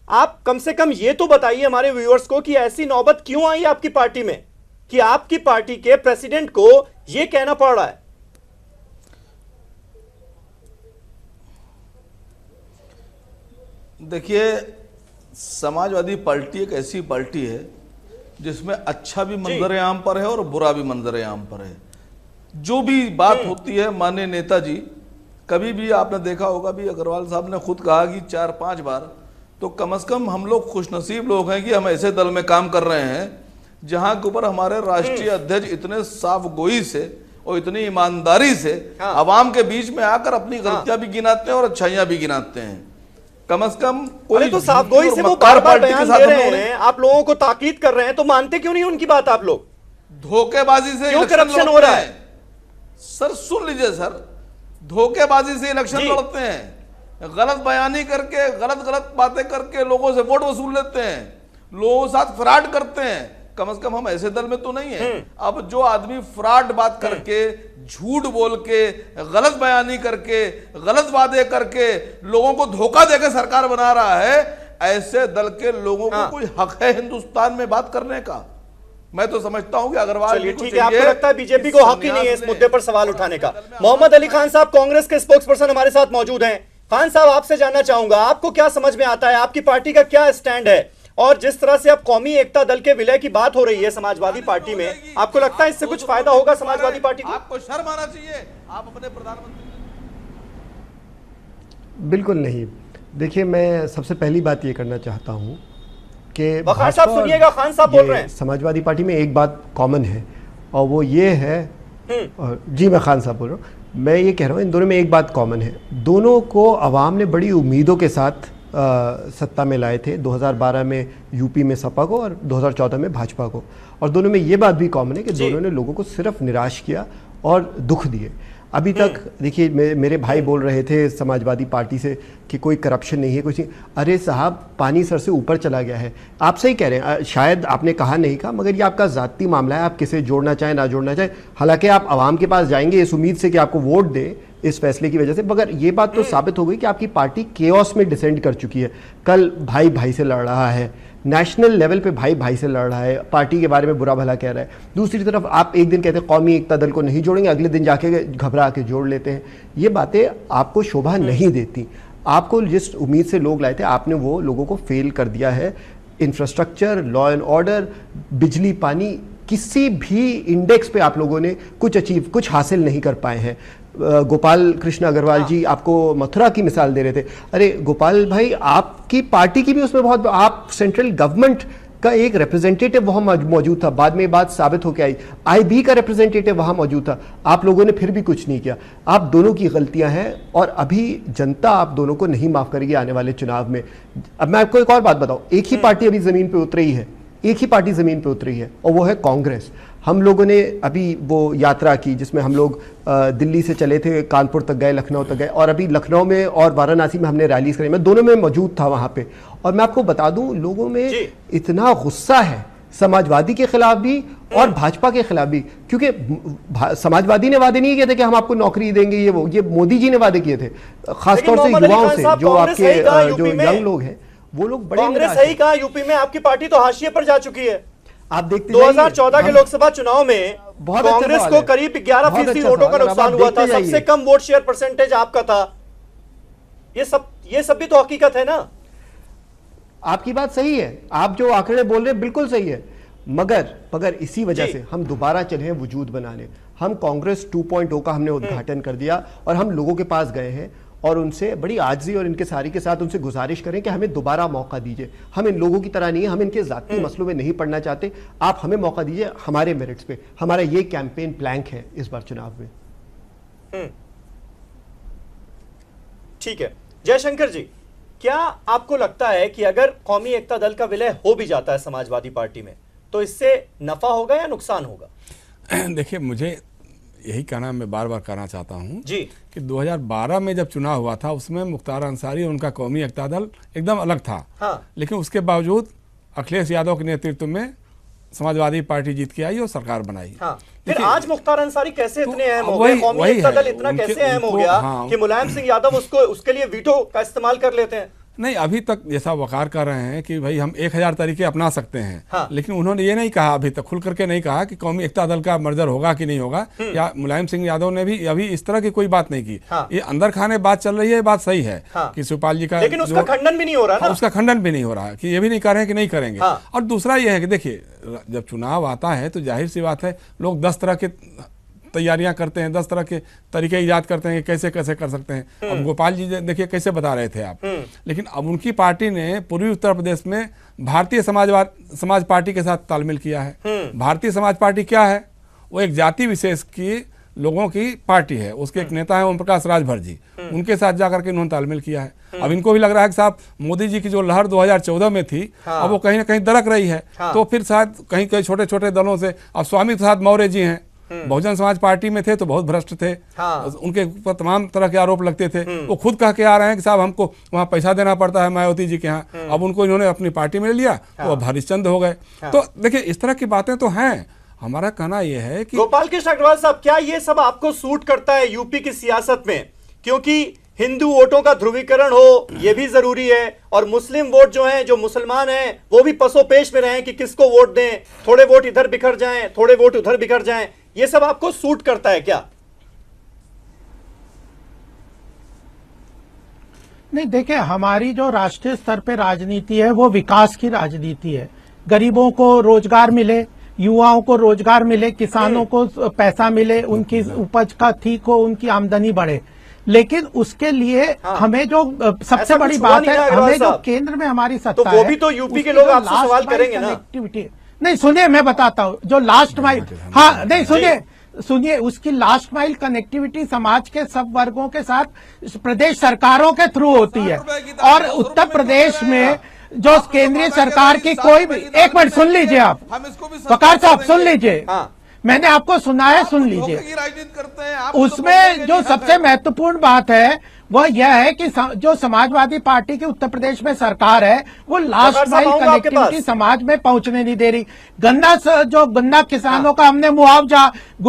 आप कम से कम ये तो बताइए हमारे व्यूअर्स को कि ऐसी नौबत क्यों आई आपकी पार्टी में कि आपकी पार्टी के प्रेसिडेंट को यह कहना पड़ रहा है। देखिए, समाजवादी पार्टी एक ऐसी पार्टी है जिसमें अच्छा भी मंजर आम पर है और बुरा भी मंजर आम पर है। जो भी बात होती है, माननीय नेताजी, कभी भी आपने देखा होगा भी, अग्रवाल साहब ने खुद कहा कि 4-5 बार, तो कम से कम हम लोग खुशनसीब लोग हैं कि हम ऐसे दल में काम कर रहे हैं जहां के ऊपर हमारे राष्ट्रीय अध्यक्ष इतने साफ गोई से और इतनी ईमानदारी से आवाम के बीच में आकर अपनी गलतियां भी गिनाते हैं और अच्छाइयां भी गिनाते हैं। कम से कम कोई तो साफ गोई से वो बार-बार बयान दे रहे हैं, आप लोगों को ताकीद कर रहे हैं, तो मानते क्यों नहीं उनकी बात आप लोग? धोखेबाजी से क्यों करप्शन हो रहा है? सर सुन लीजिए सर, धोखेबाजी से इलेक्शन लड़ते हैं, गलत बयानी करके, गलत बातें करके लोगों से वोट वसूल लेते हैं, लोगों के साथ फ्रॉड करते हैं। कम से कम हम ऐसे दल में तो नहीं है। अब जो आदमी फ्रॉड बात करके, झूठ बोल के, गलत बयानी करके, गलत वादे करके लोगों को धोखा देकर सरकार बना रहा है, ऐसे दल के लोगों को कोई हक है हिंदुस्तान में बात करने का? मैं तो समझता हूं कि अग्रवाल जी को, ठीक है, आपको लगता है बीजेपी को हक ही नहीं है इस मुद्दे पर सवाल उठाने का। मोहम्मद अली खान साहब, कांग्रेस के स्पोक्स पर्सन हमारे साथ मौजूद हैं। खान साहब, आपसे जानना चाहूंगा, आपको क्या समझ में आता है, आपकी पार्टी का क्या स्टैंड है, और जिस तरह से अब कौमी एकता दल के विलय की बात हो रही है समाजवादी पार्टी में, आपको लगता है इससे कुछ फायदा होगा समाजवादी पार्टी को? आपको शर्म आना चाहिए, आप अपने प्रधानमंत्री। बिल्कुल नहीं। देखिए, मैं सबसे पहली बात ये करना चाहता हूं कि वकार साहब सुनिएगा, खान साहब बोल रहे हैं, समाजवादी पार्टी में एक बात कॉमन है और वो ये है, जी मैं खान साहब बोल रहा हूँ, मैं ये कह रहा हूँ इन दोनों में एक बात कॉमन है। दोनों को आवाम ने बड़ी उम्मीदों के साथ सत्ता में लाए थे, 2012 में यूपी में सपा को और 2014 में भाजपा को, और दोनों में ये बात भी कॉमन है कि दोनों ने लोगों को सिर्फ निराश किया और दुख दिए। अभी तक देखिए, मेरे भाई बोल रहे थे समाजवादी पार्टी से कि कोई करप्शन नहीं है, कुछ नहीं। अरे साहब, पानी सर से ऊपर चला गया है। आप सही कह रहे हैं, शायद आपने कहा नहीं कहा, मगर ये आपका जाती मामला है, आप किसे जोड़ना चाहें ना जोड़ना चाहें। हालांकि आप आवाम के पास जाएंगे इस उम्मीद से कि आपको वोट दे इस फैसले की वजह से, मगर ये बात तो साबित हो गई कि आपकी पार्टी केओस में डिसेंड कर चुकी है। कल भाई भाई से लड़ रहा है, नेशनल लेवल पे भाई भाई से लड़ रहा है, पार्टी के बारे में बुरा भला कह रहा है। दूसरी तरफ आप एक दिन कहते हैं कौमी एकता दल को नहीं जोड़ेंगे, अगले दिन जाके घबरा के जोड़ लेते हैं। ये बातें आपको शोभा नहीं देती। आपको जिस उम्मीद से लोग लाए थे, आपने वो लोगों को फेल कर दिया है। इंफ्रास्ट्रक्चर, लॉ एंड ऑर्डर, बिजली, पानी, किसी भी इंडेक्स पे आप लोगों ने कुछ हासिल नहीं कर पाए हैं। गोपाल कृष्ण अग्रवाल जी आपको मथुरा की मिसाल दे रहे थे। अरे गोपाल भाई, आपकी पार्टी की भी उसमें बहुत, आप सेंट्रल गवर्नमेंट का एक रिप्रेजेंटेटिव वहां मौजूद था, बाद में बात साबित होकर आई, आईबी का रिप्रेजेंटेटिव वहां मौजूद था, आप लोगों ने फिर भी कुछ नहीं किया। आप दोनों की गलतियां हैं और अभी जनता आप दोनों को नहीं माफ करेगी आने वाले चुनाव में। अब मैं आपको एक और बात बताऊं, एक ही पार्टी अभी जमीन पे उतरी है, एक ही पार्टी जमीन पे उतरी है और वो है कांग्रेस। हम लोगों ने अभी वो यात्रा की जिसमें हम लोग दिल्ली से चले थे, कानपुर तक गए, लखनऊ तक गए, और अभी लखनऊ में और वाराणसी में हमने रैलीज करी। मैं दोनों में मौजूद था वहाँ पे, और मैं आपको बता दूं लोगों में इतना गुस्सा है समाजवादी के खिलाफ भी और भाजपा के खिलाफ भी, क्योंकि समाजवादी ने वादे नहीं किए थे कि हम आपको नौकरी देंगे, ये मोदी जी ने वादे किए थे, खासतौर से युवाओं से, जो आपके जो यंग लोग हैं वो लोग बड़े कांग्रेस सही कहा, यूपी में आपकी पार्टी तो हाशिए पर जा चुकी है। आप देखते 2014 के लोकसभा चुनाव में कांग्रेस को करीब 11% वोटों का नुकसान हुआ था, सबसे कम वोट शेयर परसेंटेज आपका था। ये सब भी तो हकीकत है ना। आपकी बात सही है, आप जो आंकड़े बोल रहे हैं बिल्कुल सही है, मगर इसी वजह से हम दोबारा चले हैं वजूद बनाने। हम कांग्रेस 2.0 का हमने उद्घाटन कर दिया और हम लोगों के पास गए हैं और उनसे बड़ी आजिज़ी और इनके सारी के साथ उनसे गुजारिश करें कि हमें दोबारा मौका दीजिए। हम इन लोगों की तरह नहीं है, हम इनके ज़ाती मसलों में नहीं पड़ना चाहते, आप हमें मौका दीजिए हमारे मेरिट्स पे। हमारा ये कैंपेन प्लैंक है इस बार चुनाव में। ठीक है जयशंकर जी, क्या आपको लगता है कि अगर कौमी एकता दल का विलय हो भी जाता है समाजवादी पार्टी में तो इससे नफा होगा या नुकसान होगा? देखिए, मुझे यही कहना मैं बार बार करना चाहता हूं जी कि 2012 में जब चुनाव हुआ था उसमें मुख्तार अंसारी और उनका कौमी एकता दल एकदम अलग था। हाँ। लेकिन उसके बावजूद अखिलेश यादव के नेतृत्व में समाजवादी पार्टी जीत के आई और सरकार बनाई। हाँ। फिर आज मुख्तार अंसारी कैसे इतने अहम हो गए? वही- कौमी वही एकता है। दल इतना कैसे अहम हो गया हाँ। कि मुलायम सिंह यादव उसके लिए वीटो का इस्तेमाल कर लेते हैं? नहीं, अभी तक जैसा वकार कर रहे हैं कि भाई हम 1000 तरीके अपना सकते हैं। हाँ। लेकिन उन्होंने ये नहीं कहा, अभी तक खुल करके नहीं कहा कि कौमी एकता दल का मर्जर होगा कि नहीं होगा, या मुलायम सिंह यादव ने भी अभी इस तरह की कोई बात नहीं की। हाँ। ये अंदर खाने बात चल रही है, ये बात सही है। हाँ। कि शिवपाल जी का, लेकिन उसका खंडन भी नहीं हो रहा ना। उसका खंडन भी नहीं हो रहा कि ये भी नहीं कह रहे हैं कि नहीं करेंगे। हाँ। और दूसरा ये है कि देखिए, जब चुनाव आता है तो जाहिर सी बात है लोग 10 तरह के तैयारियां करते हैं, 10 तरह के तरीके ईजाद करते हैं कि कैसे कैसे कर सकते हैं। अब गोपाल जी देखिए कैसे बता रहे थे आप, लेकिन अब उनकी पार्टी ने पूर्वी उत्तर प्रदेश में भारतीय समाज पार्टी के साथ तालमेल किया है। भारतीय समाज पार्टी क्या है? वो एक जाति विशेष की लोगों की पार्टी है, उसके एक नेता है ओम प्रकाश राजभर जी, उनके साथ जाकर के इन्होंने तालमेल किया है। अब इनको भी लग रहा है कि साहब मोदी जी की जो लहर 2014 में थी, अब वो कहीं ना कहीं दरक रही है। तो फिर शायद कहीं कहीं छोटे छोटे दलों से, अब स्वामी प्रसाद मौर्य जी हैं, बहुजन समाज पार्टी में थे तो बहुत भ्रष्ट थे। हाँ। उनके ऊपर तमाम तरह के आरोप लगते थे। वो खुद कह के आ रहे हैं कि साहब हमको वहाँ पैसा देना पड़ता है मायावती जी के यहाँ। अब उनको इन्होंने अपनी पार्टी में ले लिया तो अब हरिश्चंद्र हो गए। तो देखिए, इस तरह की बातें तो हैं। हमारा कहना यह है कि गोपाल कृष्ण अग्रवाल साहब, क्या ये सब आपको सूट करता है यूपी की सियासत में? क्योंकि हिंदू वोटों का ध्रुवीकरण हो ये भी जरूरी है, और मुस्लिम वोट जो हैं, जो मुसलमान हैं, वो भी पसोपेश में रहें कि किसको वोट दें, थोड़े वोट इधर बिखर जाएं, थोड़े वोट उधर बिखर जाएं। ये सब आपको सूट करता है क्या? नहीं, देखिए, हमारी जो राष्ट्रीय स्तर पे राजनीति है वो विकास की राजनीति है। गरीबों को रोजगार मिले, युवाओं को रोजगार मिले, किसानों को पैसा मिले, उनकी उपज का ठीक हो, उनकी आमदनी बढ़े। लेकिन उसके लिए हमें जो सबसे बड़ी बात है, हमें जो केंद्र में हमारी सत्ता है, तो वो भी तो यूपी के लोग आपसे सवाल करेंगे ना। नहीं, सुनिए, मैं बताता हूँ। जो लास्ट माइल, हाँ नहीं, सुनिए, उसकी लास्ट माइल कनेक्टिविटी समाज के सब वर्गों के साथ प्रदेश सरकारों के थ्रू होती है। और उत्तर प्रदेश में जो केंद्रीय सरकार की कोई भी, एक मिनट सुन लीजिए आप, वकार साहब सुन लीजिए, मैंने आपको सुना है, सुन लीजिए। उसमें जो सबसे महत्वपूर्ण बात है वह यह है कि जो समाजवादी पार्टी की उत्तर प्रदेश में सरकार है वो लास्ट माइल कनेक्टिविटी समाज में पहुंचने नहीं दे रही। गन्ना किसानों का हमने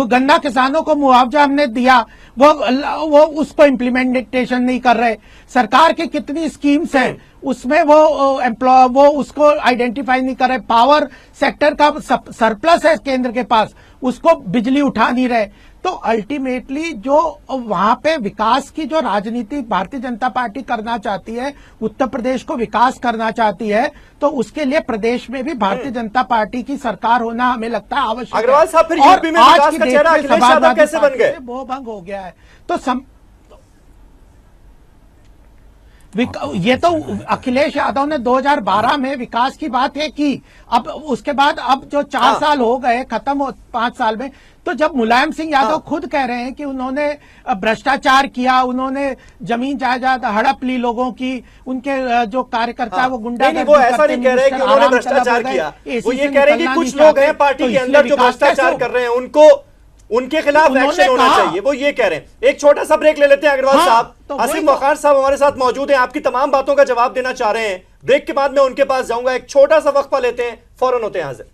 गन्ना किसानों को मुआवजा हमने दिया, वो उसको इम्प्लीमेंटेशन नहीं कर रहे। सरकार की कितनी स्कीम्स हैं उसमें वो उसको आइडेंटिफाई नहीं कर रहे। पावर सेक्टर का सरप्लस है केंद्र के पास, उसको बिजली उठा नहीं रहे। तो अल्टीमेटली जो वहां पे विकास की जो राजनीति भारतीय जनता पार्टी करना चाहती है, उत्तर प्रदेश को विकास करना चाहती है, तो उसके लिए प्रदेश में भी भारतीय जनता पार्टी की सरकार होना हमें लगता है आवश्यक है। अग्रवाल साहब, फिर यूपी में विकास का चेहरा अखिलेश यादव कैसे बन गए? वो भंग हो गया है। तो ये तो अखिलेश यादव ने 2012 में विकास की बात है की। अब उसके बाद अब जो 4 साल हो गए खत्म हो 5 साल में, तो जब मुलायम सिंह यादव खुद कह रहे हैं कि उन्होंने भ्रष्टाचार किया, उन्होंने जमीन जायदाद हड़प ली लोगों की, उनके जो कार्यकर्ता वो गुंडागर्दी वो ऐसा नहीं कह रहे कि उन्होंने भ्रष्टाचार किया, वो ये कह रहे हैं कि कुछ लोग हैं पार्टी के अंदर जो भ्रष्टाचार कर रहे हैं, उनको उनके खिलाफ एक्शन होना चाहिए, वो ये कह रहे हैं। एक छोटा सा ब्रेक ले लेते हैं अग्रवाल साहब। आसिम वक़ार साहब हमारे साथ मौजूद हैं, आपकी तमाम बातों का जवाब देना चाह रहे हैं। ब्रेक के बाद मैं उनके पास जाऊंगा, एक छोटा सा वक्फा लेते हैं, फौरन होते हैं हाजिर।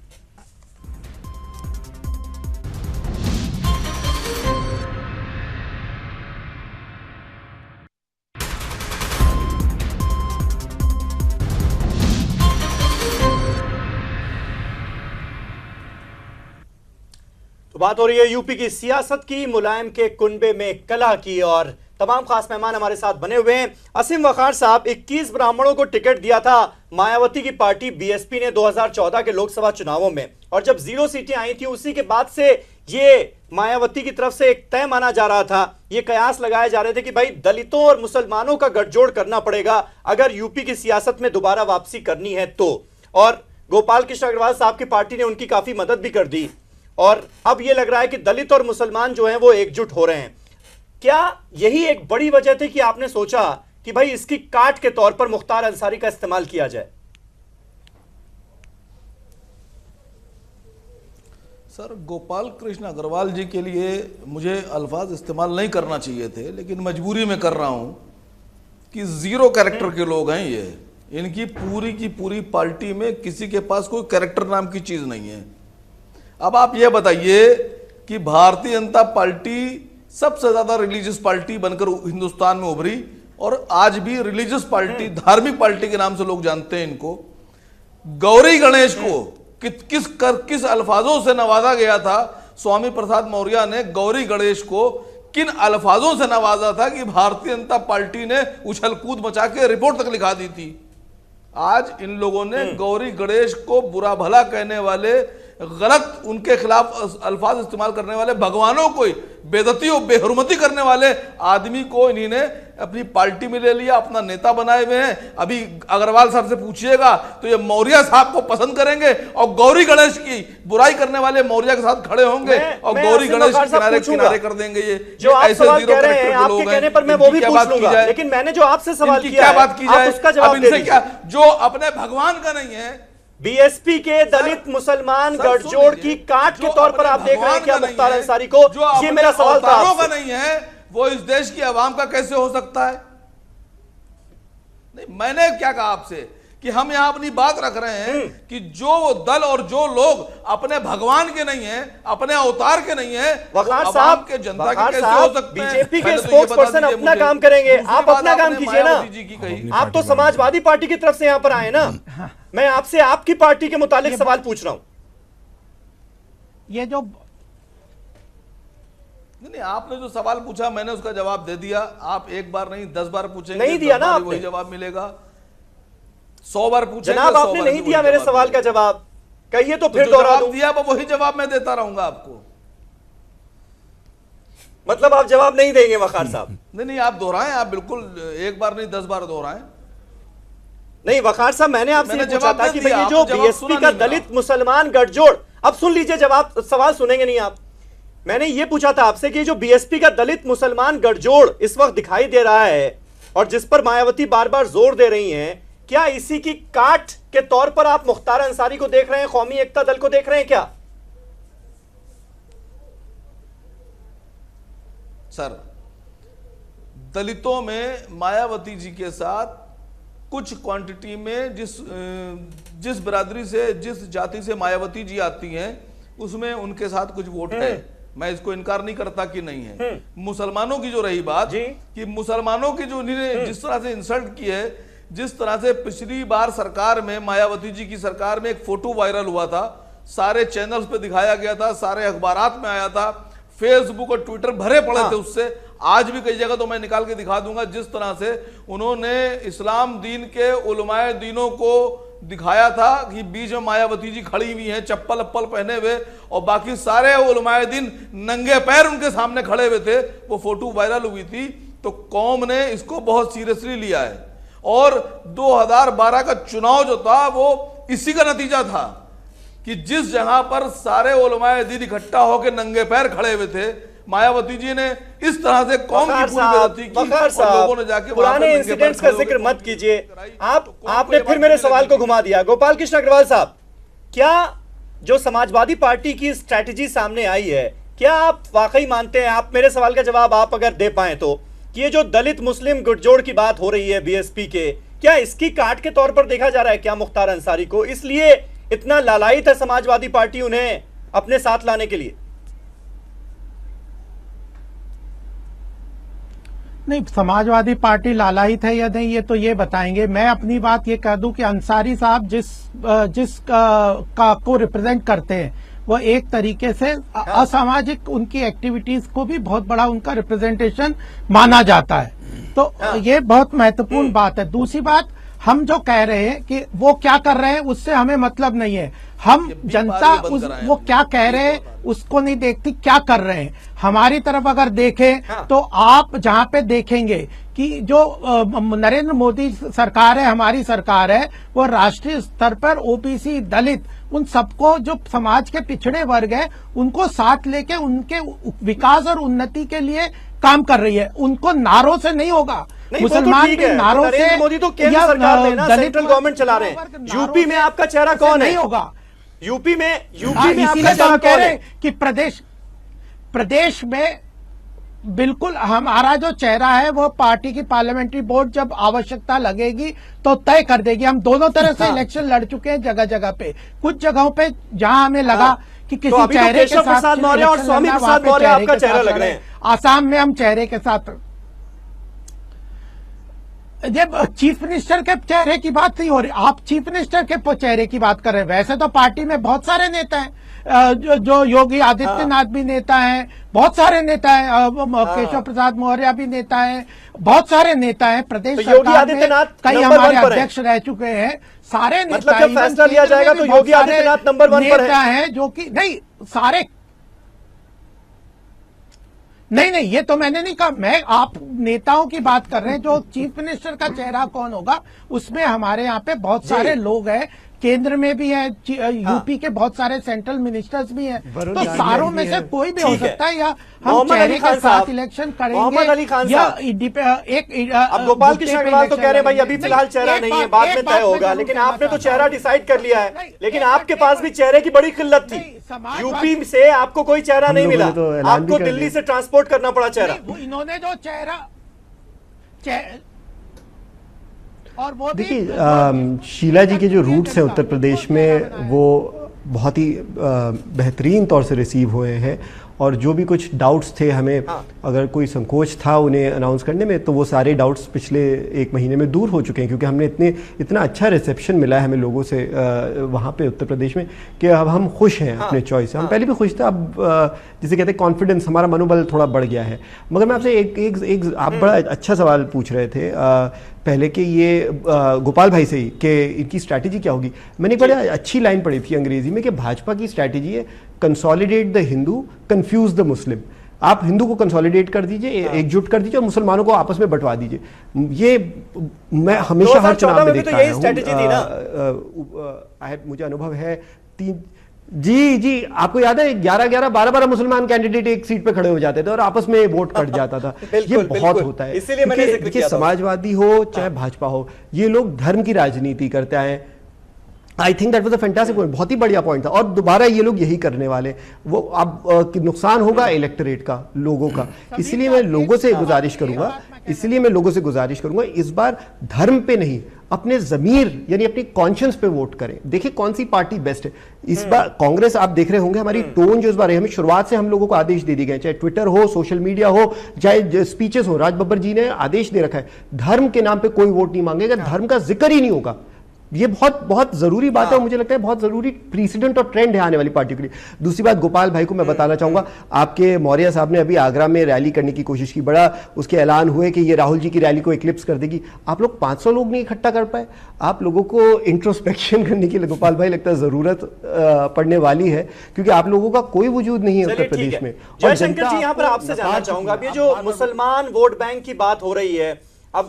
बात हो रही है यूपी की सियासत की, मुलायम के कुनबे में कलह की, और तमाम खास मेहमान हमारे साथ बने हुए हैं। आसिम वक़ार साहब, 21 ब्राह्मणों को टिकट दिया था मायावती की पार्टी बीएसपी ने 2014 के लोकसभा चुनावों में, और जब 0 सीटें आई थी उसी के बाद से ये मायावती की तरफ से एक तय माना जा रहा था। ये कयास लगाए जा रहे थे कि भाई दलितों और मुसलमानों का गठजोड़ करना पड़ेगा अगर यूपी की सियासत में दोबारा वापसी करनी है तो। और गोपाल कृष्ण अग्रवाल साहब की पार्टी ने उनकी काफी मदद भी कर दी, और अब यह लग रहा है कि दलित और मुसलमान जो हैं वो एकजुट हो रहे हैं। क्या यही एक बड़ी वजह थी कि आपने सोचा कि भाई इसकी काट के तौर पर मुख्तार अंसारी का इस्तेमाल किया जाए? सर, गोपाल कृष्ण अग्रवाल जी के लिए मुझे अल्फाज इस्तेमाल नहीं करना चाहिए थे, लेकिन मजबूरी में कर रहा हूं कि 0 कैरेक्टर के लोग हैं ये। इनकी पूरी की पूरी पार्टी में किसी के पास कोई कैरेक्टर नाम की चीज नहीं है। अब आप ये बताइए कि भारतीय जनता पार्टी सबसे ज्यादा रिलीजियस पार्टी बनकर हिंदुस्तान में उभरी, और आज भी रिलीजियस पार्टी, धार्मिक पार्टी के नाम से लोग जानते हैं इनको। गौरी गणेश को किस अल्फाजों से नवाजा गया था? स्वामी प्रसाद मौर्य ने गौरी गणेश को किन अल्फाजों से नवाजा था कि भारतीय जनता पार्टी ने उछल कूद मचा के रिपोर्ट तक लिखा दी थी। आज इन लोगों ने गौरी गणेश को बुरा भला कहने वाले, गलत उनके खिलाफ अल्फाज इस्तेमाल करने वाले, भगवानों को बेइज्जती और बेहुरमती करने वाले आदमी को इन्हीं ने अपनी पार्टी में ले लिया, अपना नेता बनाए हुए हैं। अभी अग्रवाल साहब से पूछिएगा तो ये मौर्य साहब को पसंद करेंगे, और गौरी गणेश की बुराई करने वाले मौर्य के साथ खड़े होंगे, और गौरी गणेश किनारे किनारे कर देंगे। ये जो आप सवाल कह रहे हैं, आपके कहने पर मैं वो भी पूछ लूंगा, लेकिन मैंने जो आपसे सवाल किया क्या बात की जाए, उसका जवाब इनसे क्या, जो अपने भगवान का नहीं है। बीएसपी के दलित मुसलमान गठजोड़ की काट के तौर पर आप देख रहे हैं क्या मुख्तार अंसारी को? ये मेरा सवाल था आपसे। का नहीं है वो इस देश की आवाम का कैसे हो सकता है? नहीं, मैंने क्या कहा आपसे कि हम यहां अपनी बात रख रहे हैं कि जो दल और जो लोग अपने भगवान के नहीं हैं, अपने अवतार के नहीं हैं, वक़ार साहब के जनता के कैसे हो सकते हैं? बीजेपी के स्पोक्स पर्सन अपना काम करेंगे, आप अपना काम कीजिए ना। आप तो समाजवादी पार्टी की तरफ से यहां पर आए ना, मैं आपसे आपकी पार्टी के मुतालिक सवाल पूछ रहा हूं। ये जो नहीं, आपने जो सवाल पूछा मैंने उसका जवाब दे दिया। आप एक बार नहीं 10 बार पूछेंगे, नहीं दिया ना आपने, वही जवाब मिलेगा। 100 बार पूछेंगे, जनाब आपने नहीं दिया मेरे सवाल का जवाब, कहिए तो फिर दोहरा दूं। दिया, वही जवाब मैं देता रहूंगा आपको। मतलब आप जवाब नहीं देंगे वक़ार साहब? नहीं, आप दोहराएं, आप बिल्कुल एक बार नहीं 10 बार दोहराएं। नहीं वक़ार साहब, मैंने आपसे पूछा था कि भाई जो बीएसपी का दलित मुसलमान गठजोड़, अब सुन लीजिए जवाब, सवाल सुनेंगे नहीं आप। मैंने ये पूछा था आपसे कि जो बीएसपी का दलित मुसलमान गठजोड़ इस वक्त दिखाई दे रहा है और जिस पर मायावती बार बार जोर दे रही हैं, क्या इसी की काट के तौर पर आप मुख्तार अंसारी को देख रहे हैं, कौमी एकता दल को देख रहे हैं क्या? सर, दलितों में मायावती जी के साथ कुछ क्वांटिटी में जिस बिरादरी से, जिस जाति से मायावती जी आती हैं, उसमें उनके साथ कुछ वोट है। मैं इसको इनकार नहीं करता कि नहीं है। मुसलमानों की जो रही बात कि मुसलमानों की जो उन्होंने जिस तरह से इंसल्ट की है, जिस तरह से पिछली बार सरकार में, मायावती जी की सरकार में एक फोटो वायरल हुआ था, सारे चैनल्स पे दिखाया गया था, सारे अखबारात में आया था, फेसबुक और ट्विटर भरे पड़े थे उससे। आज भी कई जगह तो मैं निकाल के दिखा दूंगा जिस तरह से उन्होंने इस्लाम दीन के उलमाए दीनों को दिखाया था कि बीच में मायावती जी खड़ी हुई हैं चप्पल अप्पल पहने हुए, और बाकी सारे उलमाए दीन नंगे पैर उनके सामने खड़े हुए थे। वो फोटो वायरल हुई थी, तो कौम ने इसको बहुत सीरियसली लिया है। और 2012 का चुनाव जो था वो इसी का नतीजा था कि जिस जगह पर सारे उलमाए दीन इकट्ठा होकर नंगे पैर खड़े हुए थे, मायावती जी ने इस तरह से कौम की पूरी बेइज्जती की और लोगों ने जाके पुराने इंसिडेंट्स का जिक्र मत कीजिए। आपने फिर मेरे सवाल को घुमा दिया। गोपाल कृष्ण अग्रवाल साहब, क्या जो समाजवादी पार्टी की स्ट्रैटेजी सामने आई है, क्या आप वाकई मानते हैं, आप मेरे सवाल का जवाब आप अगर दे पाए तो, कि ये जो दलित मुस्लिम गठजोड़ की बात हो रही है बीएसपी के, क्या इसकी काट के तौर पर देखा जा रहा है क्या मुख्तार अंसारी को, इसलिए इतना लालायित है समाजवादी पार्टी उन्हें अपने साथ लाने के लिए? नहीं, समाजवादी पार्टी लालायित है या नहीं ये तो ये बताएंगे। मैं अपनी बात ये कह दूं कि अंसारी साहब जिस को रिप्रेजेंट करते हैं वो एक तरीके से असामाजिक उनकी एक्टिविटीज को भी बहुत बड़ा उनका रिप्रेजेंटेशन माना जाता है, तो ये बहुत महत्वपूर्ण बात है। दूसरी बात, हम जो कह रहे हैं कि वो क्या कर रहे हैं उससे हमें मतलब नहीं है, हम जनता वो क्या कह रहे हैं उसको नहीं देखती, क्या कर रहे हैं। हमारी तरफ अगर देखें तो आप जहां पे देखेंगे कि जो नरेंद्र मोदी सरकार है, हमारी सरकार है, वो राष्ट्रीय स्तर पर ओबीसी, दलित, उन सबको जो समाज के पिछड़े वर्ग है उनको साथ लेके उनके विकास और उन्नति के लिए काम कर रही है। उनको नारों से नहीं होगा, मुसलमान भी नारों से, मोदी तो केंद्र सरकार ने ना, सेंट्रल गवर्नमेंट चला रहे हैं। यूपी में आपका चेहरा कौन है? नहीं होगा यूपी में इसीलिए तो हम कह रहे हैं कि प्रदेश में बिल्कुल हमारा जो चेहरा है वो पार्टी की पार्लियामेंट्री बोर्ड जब आवश्यकता लगेगी तो तय कर देगी। हम दोनों तरह से इलेक्शन लड़ चुके हैं जगह जगह पे, कुछ जगहों पे जहां हमें लगा कि किसी चेहरे के साथ मौर्य और स्वामी प्रसाद मौर्य आपका चेहरा लग रहे हैं। आसाम में हम चेहरे के साथ, जब चीफ मिनिस्टर के चेहरे की बात नहीं हो रही, आप चीफ मिनिस्टर के चेहरे की बात कर रहे हैं। वैसे तो पार्टी में बहुत सारे नेता हैं, जो योगी आदित्यनाथ भी नेता हैं, बहुत सारे नेता हैं, केशव प्रसाद मौर्य भी नेता हैं, बहुत सारे नेता हैं प्रदेश तो योगी आदित्यनाथ कई हमारे अध्यक्ष रह चुके हैं, सारे नेता, मतलब जब फैसला लिया जाएगा तो योगी आदित्यनाथ नंबर 1 पर है, जो कि नहीं सारे नहीं, ये तो मैंने नहीं कहा। मैं आप नेताओं की बात कर रहे हैं, जो चीफ मिनिस्टर का चेहरा कौन होगा उसमें हमारे यहाँ पे बहुत सारे लोग हैं, केंद्र में भी है, यूपी के बहुत सारे सेंट्रल मिनिस्टर्स भी हैं, तो सारों में से कोई भी हो सकता है, या हम चेहरे के साथ इलेक्शन करेंगे। मोहम्मद अली खान या एक अब गोपाल कृष्ण अग्रवाल तो कह रहे हैं भाई अभी फिलहाल चेहरा नहीं है, बाद में तय होगा, लेकिन आपने तो चेहरा डिसाइड कर लिया है, लेकिन आपके पास भी चेहरे की बड़ी किल्लत थी। यूपी से आपको कोई चेहरा नहीं मिला, आपको दिल्ली से ट्रांसपोर्ट करना पड़ा चेहरा। इन्होंने जो चेहरा और वो देखिए, शीला जी के जो रूट्स हैं उत्तर प्रदेश में वो बहुत ही बेहतरीन तौर से रिसीव हुए हैं, और जो भी कुछ डाउट्स थे हमें, अगर कोई संकोच था उन्हें अनाउंस करने में, तो वो सारे डाउट्स पिछले 1 महीने में दूर हो चुके हैं, क्योंकि हमने इतना अच्छा रिसेप्शन मिला है हमें लोगों से वहाँ पे उत्तर प्रदेश में, कि अब हम खुश हैं अपने चॉइस से। हम पहले भी खुश थे, अब जिसे कहते हैं कॉन्फिडेंस, हमारा मनोबल थोड़ा बढ़ गया है। मगर मैं आपसे एक आप बड़ा अच्छा सवाल पूछ रहे थे पहले कि ये गोपाल भाई से ही, कि इनकी स्ट्रैटेजी क्या होगी। मैंने एक बड़ी अच्छी लाइन पढ़ी थी अंग्रेजी में कि भाजपा की स्ट्रैटेजी है consolidate the Hindu, confuse the Muslim. आप हिंदू को कंसोलिडेट कर दीजिए, एकजुट कर दीजिए, और मुसलमानों को आपस में बंटवा दीजिए। ये मैं हमेशा हर चुनाव में देखता हूँ, मुझे अनुभव है। जी, आपको याद है 11-11, 12-12 मुसलमान कैंडिडेट एक सीट पे खड़े हो जाते थे और आपस में वोट कट जाता था। ये बहुत होता है, इसीलिए मैंने जिक्र किया। समाजवादी हो चाहे भाजपा हो, ये लोग धर्म की राजनीति करते आए। I think that was a fantastic point, बहुत ही बढ़िया पॉइंट था, और दोबारा ये लोग यही करने वाले। वो अब नुकसान होगा इलेक्टोरेट का, लोगों का। इसलिए मैं लोगों से गुजारिश करूंगा, इस बार धर्म पे नहीं, अपने जमीर यानी अपनी कॉन्शियंस पे वोट करें। देखिए कौन सी पार्टी बेस्ट है इस बार। कांग्रेस, आप देख रहे होंगे हमारी टोन जो इस बार है, हमें शुरुआत से हम लोगों को आदेश दे दिए गए, चाहे ट्विटर हो, सोशल मीडिया हो, चाहे स्पीचेस हो। राज बब्बर जी ने आदेश दे रखा है, धर्म के नाम पे कोई वोट नहीं मांगेगा, धर्म का जिक्र ही नहीं होगा। ये बहुत बहुत जरूरी बात है, और मुझे लगता है बहुत जरूरी प्रीसिडेंट और ट्रेंड है आने वाली पार्टी के लिए। दूसरी बात, गोपाल भाई को मैं बताना चाहूंगा, आपके मौर्य साहब ने अभी आगरा में रैली करने की कोशिश की, बड़ा उसके ऐलान हुए कि ये राहुल जी की रैली को इक्लिप्स कर देगी। आप लोग 500 लोग नहीं इकट्ठा कर पाए। आप लोगों को इंट्रोस्पेक्शन करने की, गोपाल भाई, लगता है जरूरत पड़ने वाली है, क्योंकि आप लोगों का कोई वजूद नहीं है उत्तर प्रदेश में। जयशंकर जी, यहाँ पर आपसे जानना चाहूंगा, अब ये जो मुसलमान वोट बैंक की बात हो रही है, अब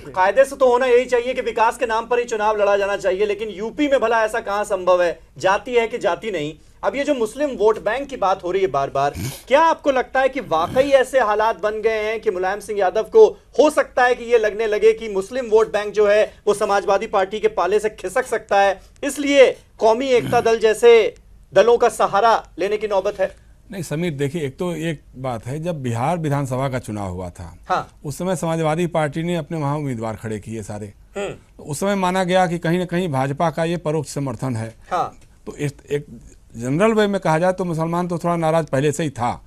कायदे से तो होना यही चाहिए कि विकास के नाम पर ही चुनाव लड़ा जाना चाहिए, लेकिन यूपी में भला ऐसा कहां संभव है? जाति है कि जाति नहीं? अब ये जो मुस्लिम वोट बैंक की बात हो रही है बार बार, क्या आपको लगता है कि वाकई ऐसे हालात बन गए हैं कि मुलायम सिंह यादव को हो सकता है कि ये लगने लगे कि मुस्लिम वोट बैंक जो है वो समाजवादी पार्टी के पाले से खिसक सकता है, इसलिए कौमी एकता दल जैसे दलों का सहारा लेने की नौबत है? नहीं समीर, देखिए, एक तो एक बात है, जब बिहार विधानसभा का चुनाव हुआ था, हाँ। उस समय समाजवादी पार्टी ने अपने वहां उम्मीदवार खड़े किए सारे। तो उस समय माना गया कि कहीं ना कहीं भाजपा का ये परोक्ष समर्थन है। हाँ। तो एक जनरल वे में कहा जाए तो मुसलमान तो थोड़ा नाराज पहले से ही था,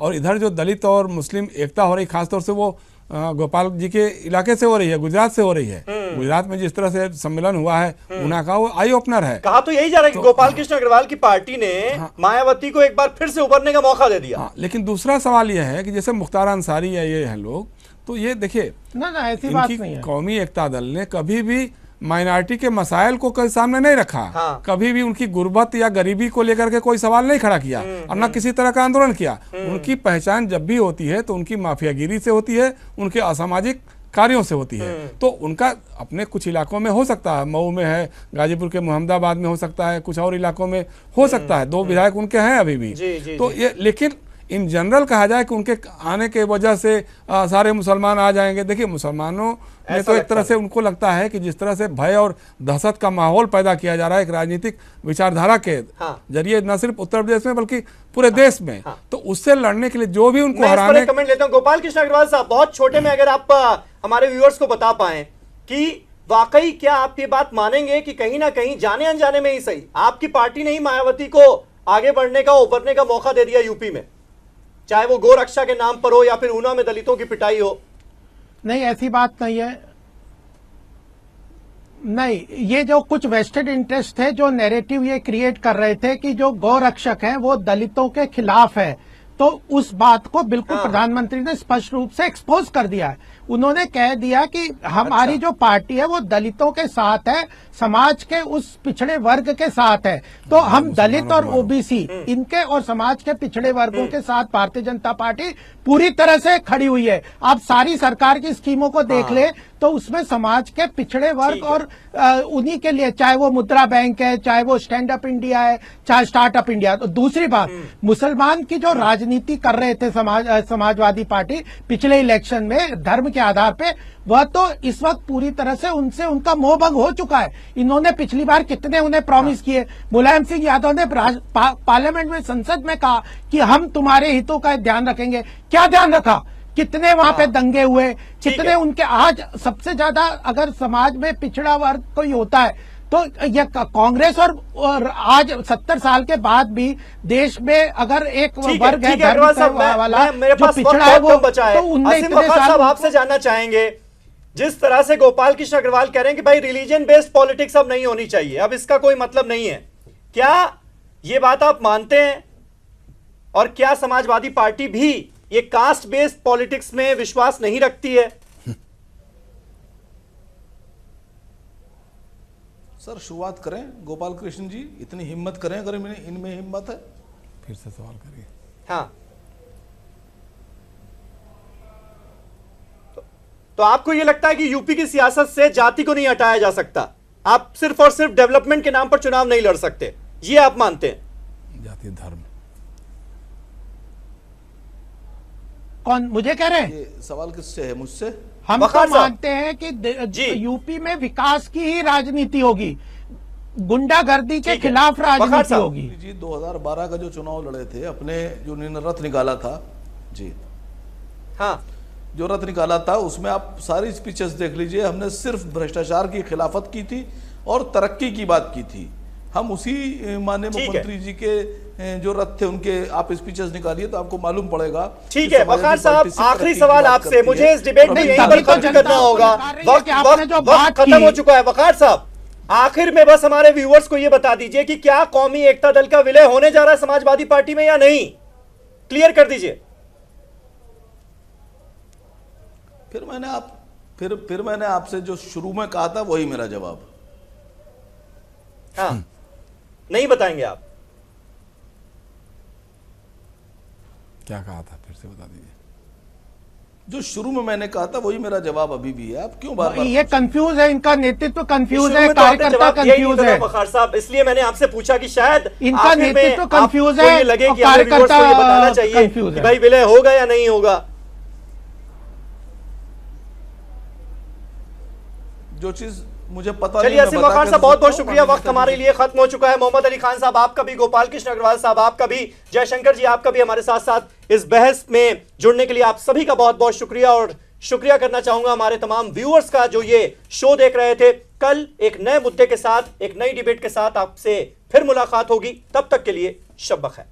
और इधर जो दलित और मुस्लिम एकता हो रही, खासतौर से वो गोपाल जी के इलाके से हो रही है, गुजरात से हो रही है। गुजरात में जिस तरह से सम्मेलन हुआ है, उनका का वो आई ओपनर है। कहा तो यही जा रहा है कि गोपाल कृष्ण अग्रवाल की पार्टी ने मायावती को एक बार फिर से उभरने का मौका दे दिया। लेकिन दूसरा सवाल यह है कि जैसे मुख्तार अंसारी या ये हैं लोग, तो ये देखिए, ना ऐसी बात नहीं है। कौमी एकता दल ने कभी भी माइनॉरिटी के मसाइल को कभी सामने नहीं रखा। हाँ। कभी भी उनकी गुर्बत या गरीबी को लेकर के कोई सवाल नहीं खड़ा किया और न किसी तरह का आंदोलन किया। उनकी पहचान जब भी होती है तो उनकी माफियागिरी से होती है, उनके असामाजिक कार्यों से होती है। तो उनका अपने कुछ इलाकों में हो सकता है, मऊ में है, गाजीपुर के मोहम्मदाबाद में हो सकता है, कुछ और इलाकों में हो सकता है, 2 विधायक उनके हैं अभी भी। तो ये, लेकिन इन जनरल कहा जाए कि उनके आने के वजह से सारे मुसलमान आ जाएंगे, देखिए मुसलमानों में तो एक तरह से उनको लगता है कि जिस तरह से भय और दहशत का माहौल पैदा किया जा रहा है एक राजनीतिक विचारधारा के जरिए, न सिर्फ उत्तर प्रदेश में बल्कि पूरे देश में, तो उससे लड़ने के लिए जो भी उनको हराने। कमेंट लेता हूं गोपाल कृष्ण अग्रवाल साहब, बहुत छोटे में अगर आप हमारे व्यूअर्स को बता पाए कि वाकई क्या आप ये बात मानेंगे कि कहीं ना कहीं जाने अनजाने में ही सही आपकी पार्टी ने ही मायावती को आगे बढ़ने का, उभरने का मौका दे दिया यूपी में, चाहे वो गोरक्षा के नाम पर हो या फिर ऊना में दलितों की पिटाई हो? नहीं, ऐसी बात नहीं है। नहीं, ये जो कुछ वेस्टेड इंटरेस्ट थे जो नैरेटिव ये क्रिएट कर रहे थे कि जो गौरक्षक हैं वो दलितों के खिलाफ है, तो उस बात को बिल्कुल प्रधानमंत्री ने स्पष्ट रूप से एक्सपोज कर दिया है। उन्होंने कह दिया कि हमारी जो पार्टी है वो दलितों के साथ है, समाज के उस पिछड़े वर्ग के साथ है। तो हम दलित और ओबीसी इनके और समाज के पिछड़े वर्गों के साथ भारतीय जनता पार्टी पूरी तरह से खड़ी हुई है। आप सारी सरकार की स्कीमों को देख ले तो उसमें समाज के पिछड़े वर्ग और उन्हीं के लिए, चाहे वो मुद्रा बैंक है, चाहे वो स्टैंड अप इंडिया है, चाहे स्टार्टअप इंडिया। तो दूसरी बात, मुसलमान की जो राजनीति कर रहे थे समाजवादी पार्टी पिछले इलेक्शन में धर्म के आधार पे, वह तो इस वक्त पूरी तरह से उनसे उनका मोह भंग हो चुका है। इन्होंने पिछली बार कितने उन्हें प्रॉमिस किए। मुलायम सिंह यादव ने पार्लियामेंट में, संसद में कहा कि हम तुम्हारे हितों का ध्यान रखेंगे। क्या ध्यान रखा? कितने वहां पे दंगे हुए, कितने उनके। आज सबसे ज्यादा अगर समाज में पिछड़ा वर्ग कोई होता है तो यह कांग्रेस, और आज 70 साल के बाद भी देश में अगर एक वर्ग है धर्म वाला जो पिछड़ा है वो, तो उनने इतने साल। आपसे जानना चाहेंगे, जिस तरह से गोपाल कृष्ण अग्रवाल कह रहे हैं कि भाई रिलीजन बेस्ड पॉलिटिक्स अब नहीं होनी चाहिए, अब इसका कोई मतलब नहीं है, क्या ये बात आप मानते हैं? और क्या समाजवादी पार्टी भी ये कास्ट बेस्ड पॉलिटिक्स में विश्वास नहीं रखती है? सर शुरुआत करें गोपाल कृष्ण जी, इतनी हिम्मत करें अगर इनमें हिम्मत है। फिर से सवाल करिए। हाँ, तो आपको यह लगता है कि यूपी की सियासत से जाति को नहीं हटाया जा सकता, आप सिर्फ और सिर्फ डेवलपमेंट के नाम पर चुनाव नहीं लड़ सकते, ये आप मानते हैं? जाति धर्म, कौन मुझे कह रहे हैं? ये सवाल किससे है? मुझसे। हम तो मानते हैं कि यूपी में विकास की ही राजनीति होगी, गुंडागर्दी के खिलाफ राजनीति होगी। जी 2012 का जो चुनाव लड़े थे, अपने जो रथ निकाला था जी, हाँ, जो रथ निकाला था उसमें आप सारी स्पीचेस देख लीजिए, हमने सिर्फ भ्रष्टाचार की खिलाफत की थी और तरक्की की बात की थी। हम उसी माननीय मुख्यमंत्री जी के जो रथ थे उनके आप स्पीचेस निकालिए तो आपको मालूम पड़ेगा। ठीक है वकार साहब, आखिरी सवाल आपसे, मुझे इस डिबेट में यहीं पर खत्म करना होगा, वक्त खत्म हो चुका है। वकार साहब, आखिर में बस हमारे व्यूअर्स को यह बता दीजिए कि क्या कौमी एकता दल का विलय होने जा रहा है समाजवादी पार्टी में या नहीं, क्लियर कर दीजिए। फिर मैंने आपसे जो शुरू में कहा था वही मेरा जवाब। हाँ, नहीं बताएंगे आप? क्या कहा था, फिर से बता दीजिए। जो शुरू में मैंने कहा था वही मेरा जवाब अभी भी है। आप क्यों बार बार ये कंफ्यूज है, इनका नेतृत्व कंफ्यूज है, शुरू में तो आपने कार्यकर्ता जवाब दिया ही नहीं कंफ्यूज था है, वखार साहब, इसलिए मैंने आपसे पूछा कि शायद इनका आखिर में नेतृत्व कंफ्यूज आपको है ये लगे और कि हमें व्यूअर्स को ये बताना कार्यकर्ता चाहिए कंफ्यूज कि है। भाई विलय होगा या नहीं होगा। जो चीज मुझे पता चलिए नहीं, असीम मैं बता वखार कैसे साहब बहुत बहुत सकता हूं? शुक्रिया, माननीय वक्त हमारे लिए खत्म हो चुका है। मोहम्मद अली खान साहब आपका भी, गोपाल कृष्ण अग्रवाल साहब आपका भी, जयशंकर जी आपका भी हमारे साथ साथ इस बहस में जुड़ने के लिए आप सभी का बहुत बहुत शुक्रिया। और शुक्रिया करना चाहूंगा हमारे तमाम व्यूअर्स का जो ये शो देख रहे थे। कल एक नए मुद्दे के साथ, एक नई डिबेट के साथ आपसे फिर मुलाकात होगी, तब तक के लिए शब बखैर।